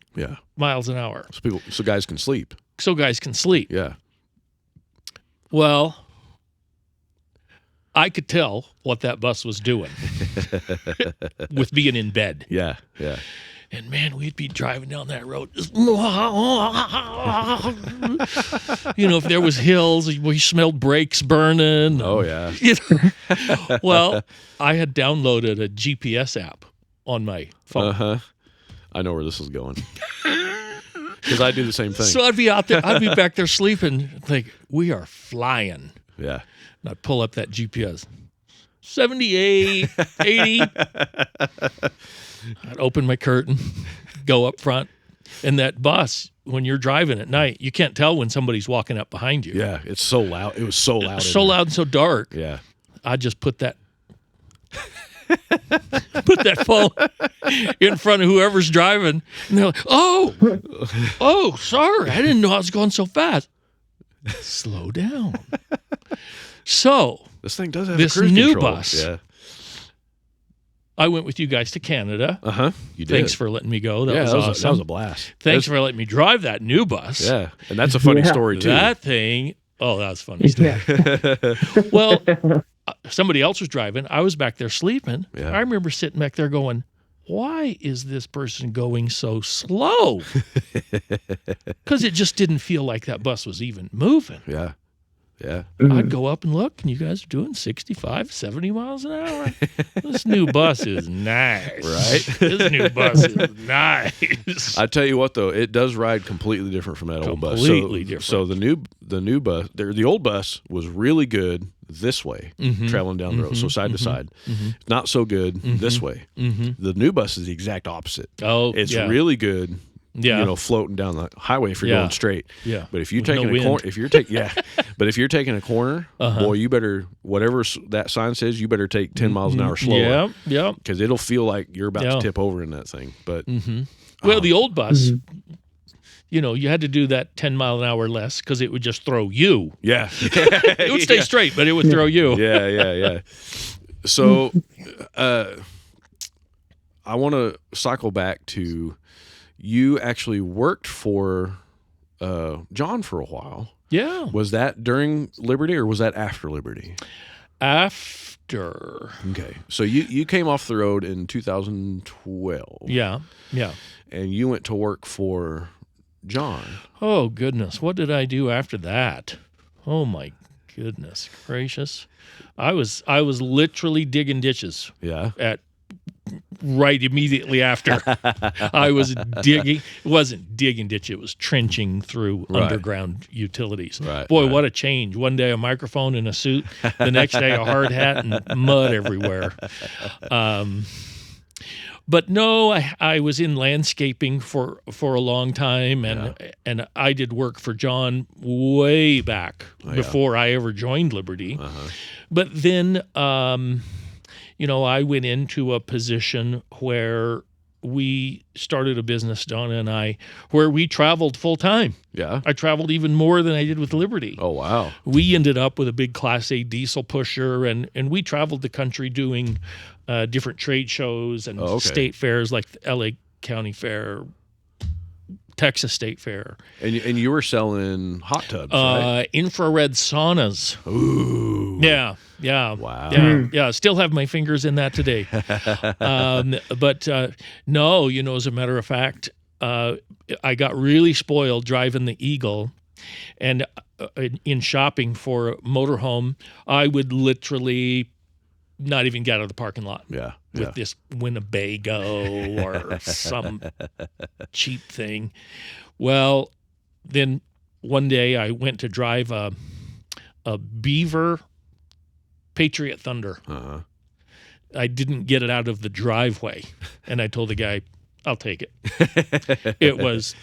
Speaker 2: miles an hour.
Speaker 1: So guys can sleep.
Speaker 2: So guys can sleep.
Speaker 1: Yeah.
Speaker 2: Well, I could tell what that bus was doing with being in bed.
Speaker 1: Yeah.
Speaker 2: And man, we'd be driving down that road. If there was hills, we smelled brakes burning.
Speaker 1: Oh yeah.
Speaker 2: Well, I had downloaded a GPS app on my phone.
Speaker 1: I know where this is going. Because I do the same thing.
Speaker 2: So I'd be out there, I'd be back there sleeping, think, we are flying.
Speaker 1: Yeah.
Speaker 2: And I'd pull up that GPS. 78, 80. I'd open my curtain, go up front. And that bus, when you're driving at night, you can't tell when somebody's walking up behind you.
Speaker 1: Yeah, it's so loud. It was so loud.
Speaker 2: So loud and so dark.
Speaker 1: Yeah.
Speaker 2: I'd just put that phone in front of whoever's driving. And they're like, oh, sorry. I didn't know I was going so fast. Slow down. So
Speaker 1: This thing does have
Speaker 2: this
Speaker 1: a cruise
Speaker 2: new
Speaker 1: control.
Speaker 2: bus.
Speaker 1: Yeah.
Speaker 2: I went with you guys to Canada.
Speaker 1: You did.
Speaker 2: Thanks for letting me go. That was awesome.
Speaker 1: That was a blast.
Speaker 2: Thanks for letting me drive that new bus.
Speaker 1: Yeah, and that's a funny story too.
Speaker 2: That thing. Oh, that was funny. Well, somebody else was driving. I was back there sleeping.
Speaker 1: Yeah.
Speaker 2: I remember sitting back there going, why is this person going so slow? Because it just didn't feel like that bus was even moving.
Speaker 1: Yeah. Yeah.
Speaker 2: I'd go up and look, and you guys are doing 65, 70 miles an hour. This new bus is nice.
Speaker 1: Right?
Speaker 2: This new bus is nice.
Speaker 1: I tell you what, though, it does ride completely different from that old bus.
Speaker 2: Completely different.
Speaker 1: So the new bus, the old bus was really good this way, traveling down the road, so side to side. Not so good this way. The new bus is the exact opposite.
Speaker 2: Oh,
Speaker 1: It's
Speaker 2: yeah.
Speaker 1: really good.
Speaker 2: Yeah.
Speaker 1: Floating down the highway if you're going straight.
Speaker 2: Yeah.
Speaker 1: But if you're
Speaker 2: With
Speaker 1: taking
Speaker 2: no
Speaker 1: a corner,
Speaker 2: wind.
Speaker 1: but if you're taking a corner, boy, you better, whatever that sign says, you better take 10 miles an hour slower.
Speaker 2: Yeah.
Speaker 1: Because it'll feel like you're about to tip over in that thing. But
Speaker 2: Well, the old bus, you had to do that 10 mile an hour less because it would just throw you.
Speaker 1: yeah,
Speaker 2: It would stay straight, but it would throw you.
Speaker 1: yeah. So, I want to cycle back to you actually worked for John for a while.
Speaker 2: Yeah.
Speaker 1: Was that during Liberty or was that after Liberty?
Speaker 2: After.
Speaker 1: Okay. So you came off the road in 2012.
Speaker 2: Yeah.
Speaker 1: And you went to work for John.
Speaker 2: Oh, goodness. What did I do after that? Oh, my goodness gracious. I was literally digging ditches.
Speaker 1: Yeah.
Speaker 2: Right immediately after. I was digging. It wasn't digging ditch. It was trenching through underground utilities.
Speaker 1: Right,
Speaker 2: Boy,
Speaker 1: right.
Speaker 2: what a change. One day a microphone and a suit. The next day a hard hat and mud everywhere. But no, I was in landscaping for a long time, and I did work for John way back before I ever joined Liberty. But then, I went into a position where we started a business, Donna and I, where we traveled full time.
Speaker 1: Yeah.
Speaker 2: I traveled even more than I did with Liberty.
Speaker 1: Oh, wow.
Speaker 2: We ended up with a big Class A diesel pusher, and we traveled the country doing different trade shows and state fairs like the LA County Fair, Texas State Fair.
Speaker 1: And you were selling hot tubs, right?
Speaker 2: Infrared saunas.
Speaker 1: Ooh.
Speaker 2: Yeah.
Speaker 1: Wow.
Speaker 2: Yeah. Still have my fingers in that today. But no, as a matter of fact, I got really spoiled driving the Eagle, and in shopping for a motorhome, I would literally not even get out of the parking lot.
Speaker 1: Yeah.
Speaker 2: With this Winnebago or some cheap thing. Well, then one day I went to drive a Beaver Patriot Thunder. I didn't get it out of the driveway, and I told the guy, I'll take it. It was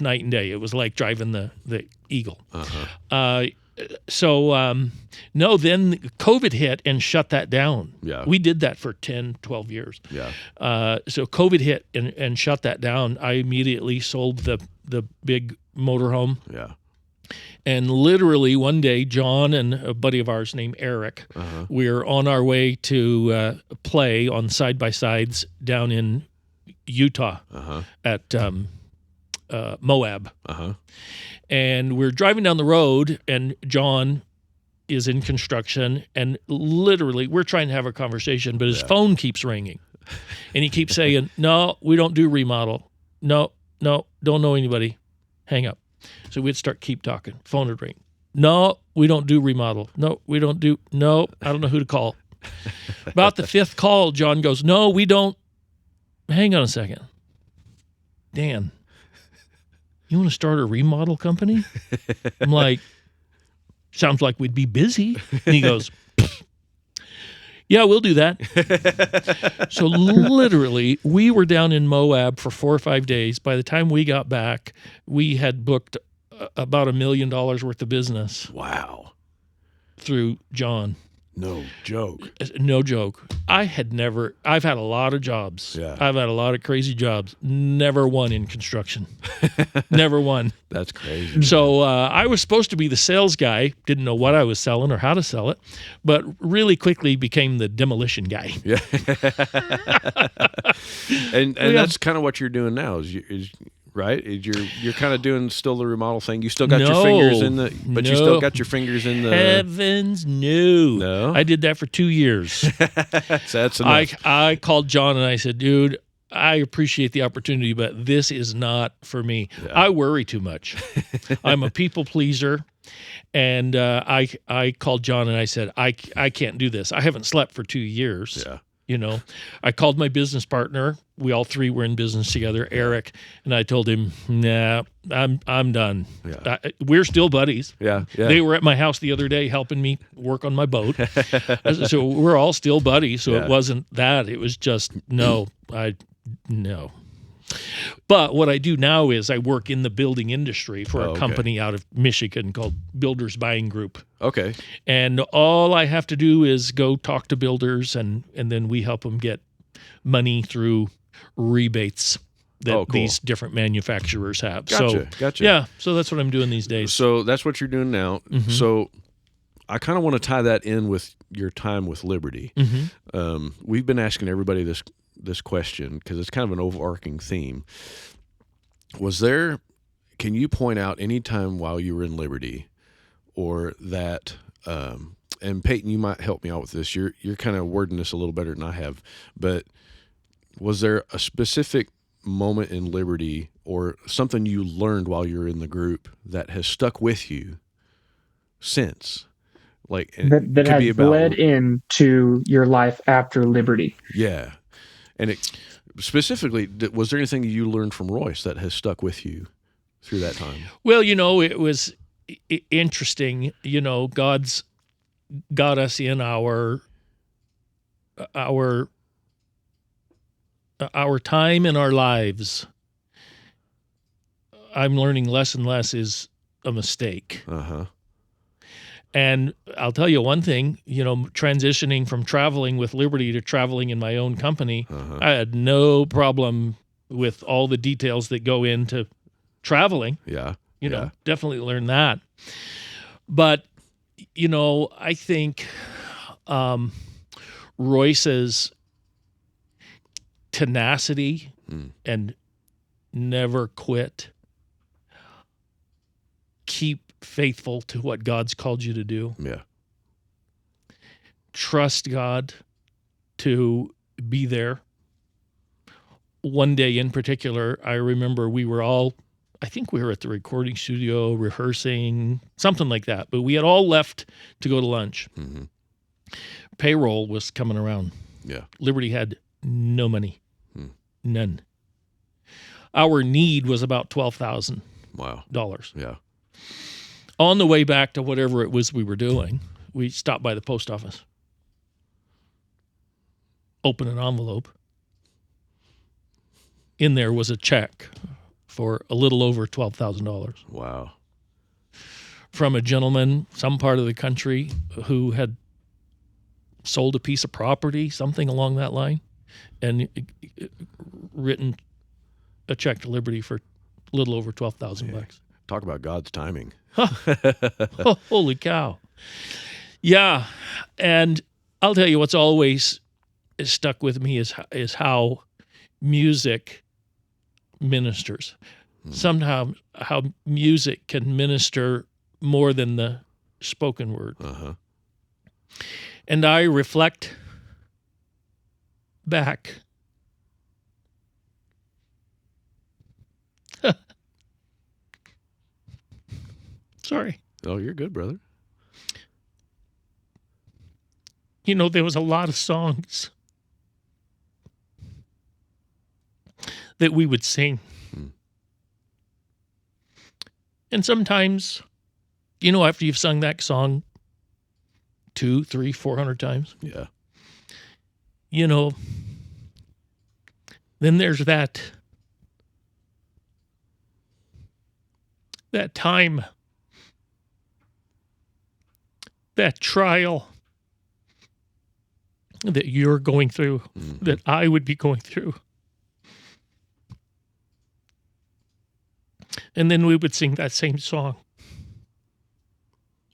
Speaker 2: night and day. It was like driving the Eagle. No, then COVID hit and shut that down.
Speaker 1: Yeah.
Speaker 2: We did that for 10, 12 years.
Speaker 1: Yeah.
Speaker 2: So COVID hit and shut that down. I immediately sold the big motorhome.
Speaker 1: Yeah.
Speaker 2: And literally one day, John and a buddy of ours named Eric, we were on our way to play on side-by-sides down in Utah at Moab. And we're driving down the road, and John is in construction, and literally we're trying to have a conversation, but his phone keeps ringing. And he keeps saying, no, we don't do remodel. No, don't know anybody. Hang up. So we'd keep talking. Phone would ring. No, we don't do remodel. No, I don't know who to call. About the fifth call, John goes, no, we don't. Hang on a second. Dan, you want to start a remodel company? I'm like, sounds like we'd be busy. And he goes, yeah, we'll do that. So literally, we were down in Moab for 4 or 5 days. By the time we got back, we had booked about $1 million worth of business.
Speaker 1: Wow.
Speaker 2: Through John.
Speaker 1: No joke.
Speaker 2: No joke. I've had a lot of jobs.
Speaker 1: Yeah.
Speaker 2: I've had a lot of crazy jobs. Never one in construction. Never one.
Speaker 1: That's crazy.
Speaker 2: So I was supposed to be the sales guy. Didn't know what I was selling or how to sell it, but really quickly became the demolition guy.
Speaker 1: Yeah. and that's kind of what you're doing now. Right? You're kind of doing still the remodel thing. You still got your fingers in the, but you still got your fingers in the.
Speaker 2: Heavens, no.
Speaker 1: No.
Speaker 2: I did that for 2 years.
Speaker 1: So that's enough.
Speaker 2: I called John and I said, dude, I appreciate the opportunity, but this is not for me.
Speaker 1: Yeah.
Speaker 2: I worry too much. I'm a people pleaser. And I called John and I said, I can't do this. I haven't slept for 2 years.
Speaker 1: Yeah.
Speaker 2: You know, I called my business partner. We all three were in business together, Eric, and I told him, nah, I'm done.
Speaker 1: Yeah.
Speaker 2: We're still buddies.
Speaker 1: Yeah.
Speaker 2: They were at my house the other day helping me work on my boat. So we're all still buddies. So it wasn't that. It was just, no. But what I do now is I work in the building industry for a company out of Michigan called Builders Buying Group.
Speaker 1: Okay.
Speaker 2: And all I have to do is go talk to builders, and then we help them get money through rebates that these different manufacturers have.
Speaker 1: Gotcha.
Speaker 2: Yeah, so that's what I'm doing these days.
Speaker 1: So that's what you're doing now. Mm-hmm. So I kind of want to tie that in with your time with Liberty.
Speaker 2: Mm-hmm.
Speaker 1: We've been asking everybody this question because it's kind of an overarching theme. Can you point out any time while you were in Liberty or that, and Peyton, you might help me out with this. You're kind of wording this a little better than I have, but was there a specific moment in Liberty or something you learned while you were in the group that has stuck with you since? Like
Speaker 3: that has bled into your life after Liberty?
Speaker 1: Yeah. And specifically, was there anything you learned from Royce that has stuck with you through that time?
Speaker 2: Well, it was interesting. God's got us in our time in our lives. I'm learning less and less is a mistake.
Speaker 1: Uh-huh.
Speaker 2: And I'll tell you one thing, transitioning from traveling with Liberty to traveling in my own company, I had no problem with all the details that go into traveling.
Speaker 1: Yeah.
Speaker 2: Definitely learned that. But, I think Royce's tenacity and never quit, keep faithful to what God's called you to do.
Speaker 1: Yeah.
Speaker 2: Trust God to be there. One day in particular, I remember I think we were at the recording studio rehearsing, something like that, but we had all left to go to lunch.
Speaker 1: Mm-hmm.
Speaker 2: Payroll was coming around.
Speaker 1: Yeah.
Speaker 2: Liberty had no money. None. Our need was about $12,000.
Speaker 1: Wow.
Speaker 2: Yeah. On the way back to whatever it was we were doing, we stopped by the post office, opened an envelope. In there was a check for a little over $12,000.
Speaker 1: Wow.
Speaker 2: From a gentleman, some part of the country, who had sold a piece of property, something along that line, and written a check to Liberty for a little over $12,000.
Speaker 1: Talk about God's timing.
Speaker 2: Oh, holy cow. Yeah. And I'll tell you what's always stuck with me is how music ministers. Somehow how music can minister more than the spoken word.
Speaker 1: Uh-huh.
Speaker 2: And I reflect back. Sorry.
Speaker 1: Oh, you're good, brother.
Speaker 2: There was a lot of songs that we would sing. And sometimes, you know, after you've sung that song 200, 300, 400 times,
Speaker 1: Yeah.
Speaker 2: you know, then there's that time, that trial that you're going through, that I would be going through. And then we would sing that same song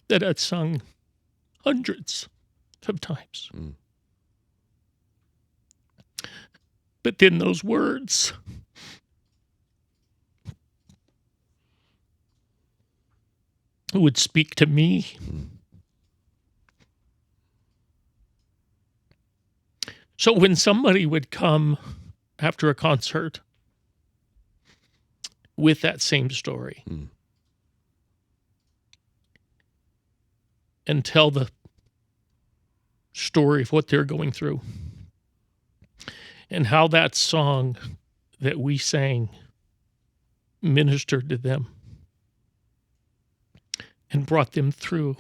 Speaker 2: that I'd sung hundreds of times. But then those words would speak to me. So when somebody would come after a concert with that same story and tell the story of what they're going through and how that song that we sang ministered to them and brought them through,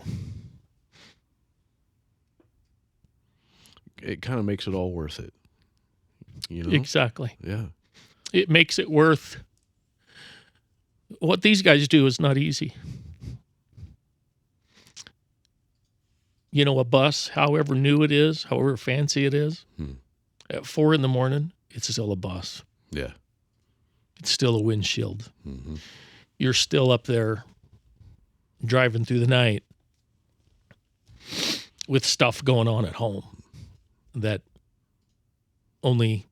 Speaker 1: it kind of makes it all worth it. You know?
Speaker 2: Exactly.
Speaker 1: Yeah.
Speaker 2: It makes it worth. What these guys do is not easy. You know, a bus, however new it is, however fancy it is, at 4 a.m, it's still a bus.
Speaker 1: Yeah.
Speaker 2: It's still a windshield. You're still up there driving through the night with stuff going on at home that only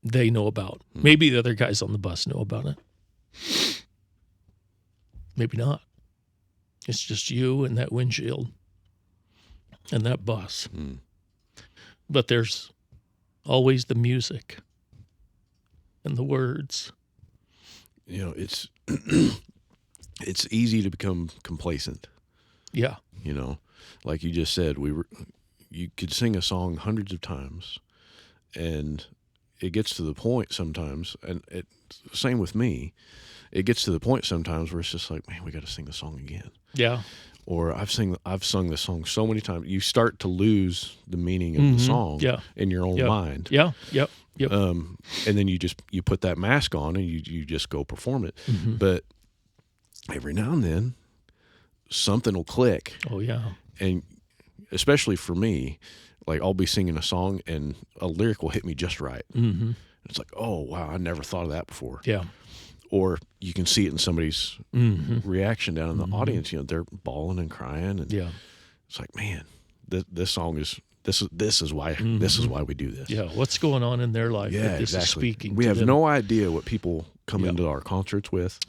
Speaker 2: they know about. Maybe the other guys on the bus know about it. Maybe not. It's just you and that windshield and that bus. But there's always the music and the words.
Speaker 1: You know, it's it's easy to become complacent.
Speaker 2: Yeah.
Speaker 1: You know, like you just said, you could sing a song hundreds of times, and it gets to the point sometimes, and same with me. It gets to the point sometimes where it's just like, man, we got to sing the song again.
Speaker 2: Yeah.
Speaker 1: Or I've sung this song so many times, you start to lose the meaning of the song in your own mind.
Speaker 2: Yeah. Yep.
Speaker 1: And then you put that mask on and you just go perform it. But every now and then something will click.
Speaker 2: Oh yeah.
Speaker 1: And especially for me, like I'll be singing a song and a lyric will hit me just right. It's like, oh wow, I never thought of that before.
Speaker 2: Yeah.
Speaker 1: Or you can see it in somebody's reaction down in the audience. You know, they're bawling and crying, and it's like, man, this song is this is why we do this.
Speaker 2: Yeah, what's going on in their life?
Speaker 1: Yeah,
Speaker 2: that this is
Speaker 1: exactly.
Speaker 2: speaking.
Speaker 1: We
Speaker 2: to
Speaker 1: have
Speaker 2: them.
Speaker 1: no idea what people come into our concerts with,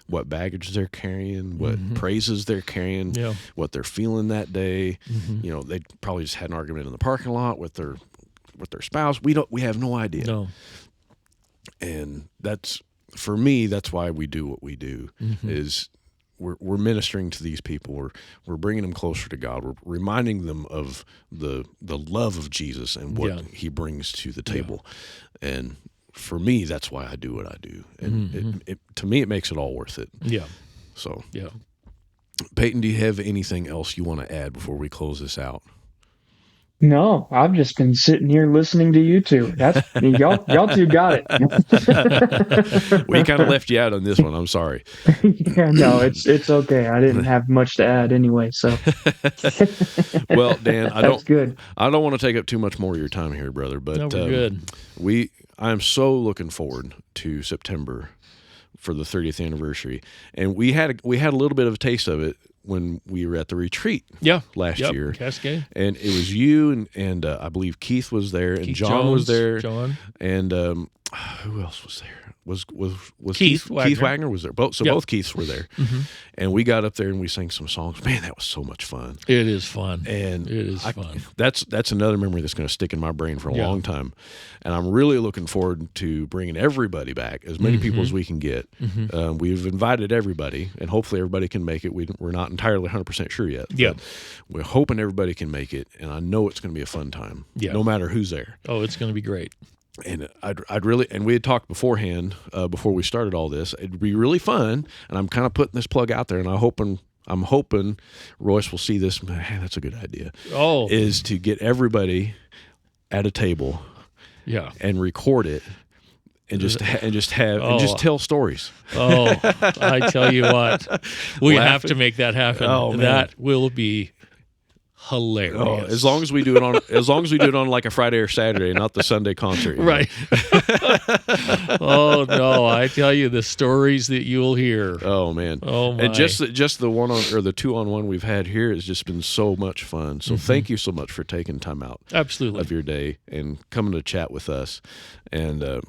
Speaker 1: what baggage they're carrying, what praises they're carrying, what they're feeling that day. You know, they probably just had an argument in the parking lot with their spouse. We have no idea.
Speaker 2: No.
Speaker 1: And for me, that's why we do what we do. Is we're ministering to these people. We're bringing them closer to God. We're reminding them of the love of Jesus and what He brings to the table. And for me, that's why I do what I do. And to me, it makes it all worth it.
Speaker 2: Yeah.
Speaker 1: So
Speaker 2: yeah.
Speaker 1: Peyton, do you have anything else you want to add before we close this out?
Speaker 3: No, I've just been sitting here listening to you two. Y'all two got it.
Speaker 1: We kind of left you out on this one. I'm sorry.
Speaker 3: Yeah, no, it's okay. I didn't have much to add anyway, so.
Speaker 1: Well, Dan, I don't want to take up too much more of your time here, brother, but
Speaker 2: no, we're good.
Speaker 1: I'm so looking forward to September for the 30th anniversary, and we had a little bit of a taste of it when we were at the retreat last year.
Speaker 2: Cascade.
Speaker 1: And it was you and I believe Keith was there, and John was there. And who else was there? Was Keith Wagner was there. Both Keiths were there. And we got up there and we sang some songs. Man, that was so much fun.
Speaker 2: It is fun.
Speaker 1: And
Speaker 2: it is fun.
Speaker 1: That's another memory that's going to stick in my brain for a long time. And I'm really looking forward to bringing everybody back, as many people as we can get. We've invited everybody, and hopefully everybody can make it. We're not entirely 100% sure yet.
Speaker 2: Yeah.
Speaker 1: We're hoping everybody can make it, and I know it's going to be a fun time, no matter who's there.
Speaker 2: Oh, it's going to be great.
Speaker 1: And I'd really, and we had talked beforehand, before we started all this, it'd be really fun. And I'm kind of putting this plug out there, and I'm hoping Royce will see this. Man, that's a good idea.
Speaker 2: Oh,
Speaker 1: Is to get everybody at a table,
Speaker 2: yeah.
Speaker 1: and record it, and just tell stories.
Speaker 2: Oh, I tell you what, we have to make that happen.
Speaker 1: Oh, man.
Speaker 2: That will be hilarious.
Speaker 1: Oh, as long as we do it on like a Friday or Saturday, not the Sunday concert.
Speaker 2: Right. Oh no, I tell you the stories that you'll hear.
Speaker 1: Oh man.
Speaker 2: Oh my.
Speaker 1: And just the one on, or the 2-on-1 we've had here has just been so much fun. So thank you so much for taking time out
Speaker 2: Absolutely.
Speaker 1: of your day and coming to chat with us. And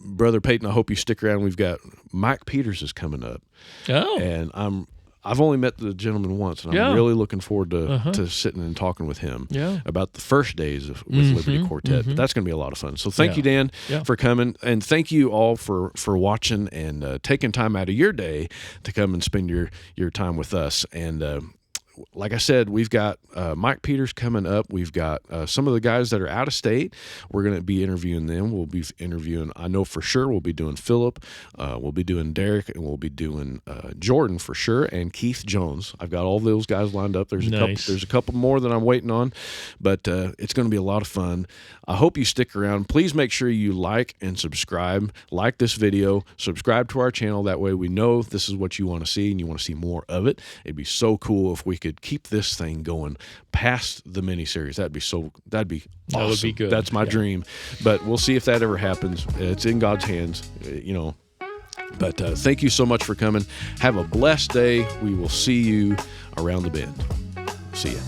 Speaker 1: Brother Peyton, I hope you stick around. We've got Mike Peters is coming up.
Speaker 2: Oh.
Speaker 1: And I've only met the gentleman once, and I'm really looking forward to sitting and talking with him about the first days with Liberty Quartet. But that's going to be a lot of fun. So thank you, Dan, for coming, and thank you all for watching and taking time out of your day to come and spend your time with us. And like I said, we've got Mike Peters coming up. We've got some of the guys that are out of state. We're going to be interviewing them. We'll be interviewing, I know for sure, we'll be doing Philip. We'll be doing Derek, and we'll be doing Jordan for sure, and Keith Jones. I've got all those guys lined up. There's a couple more that I'm waiting on, but it's going to be a lot of fun. I hope you stick around. Please make sure you like and subscribe. Like this video. Subscribe to our channel. That way we know this is what you want to see, and you want to see more of it. It'd be so cool if we could keep this thing going past the miniseries. That'd be awesome.
Speaker 2: That would be good.
Speaker 1: That's my dream. But we'll see if that ever happens. It's in God's hands, But thank you so much for coming. Have a blessed day. We will see you around the bend. See ya.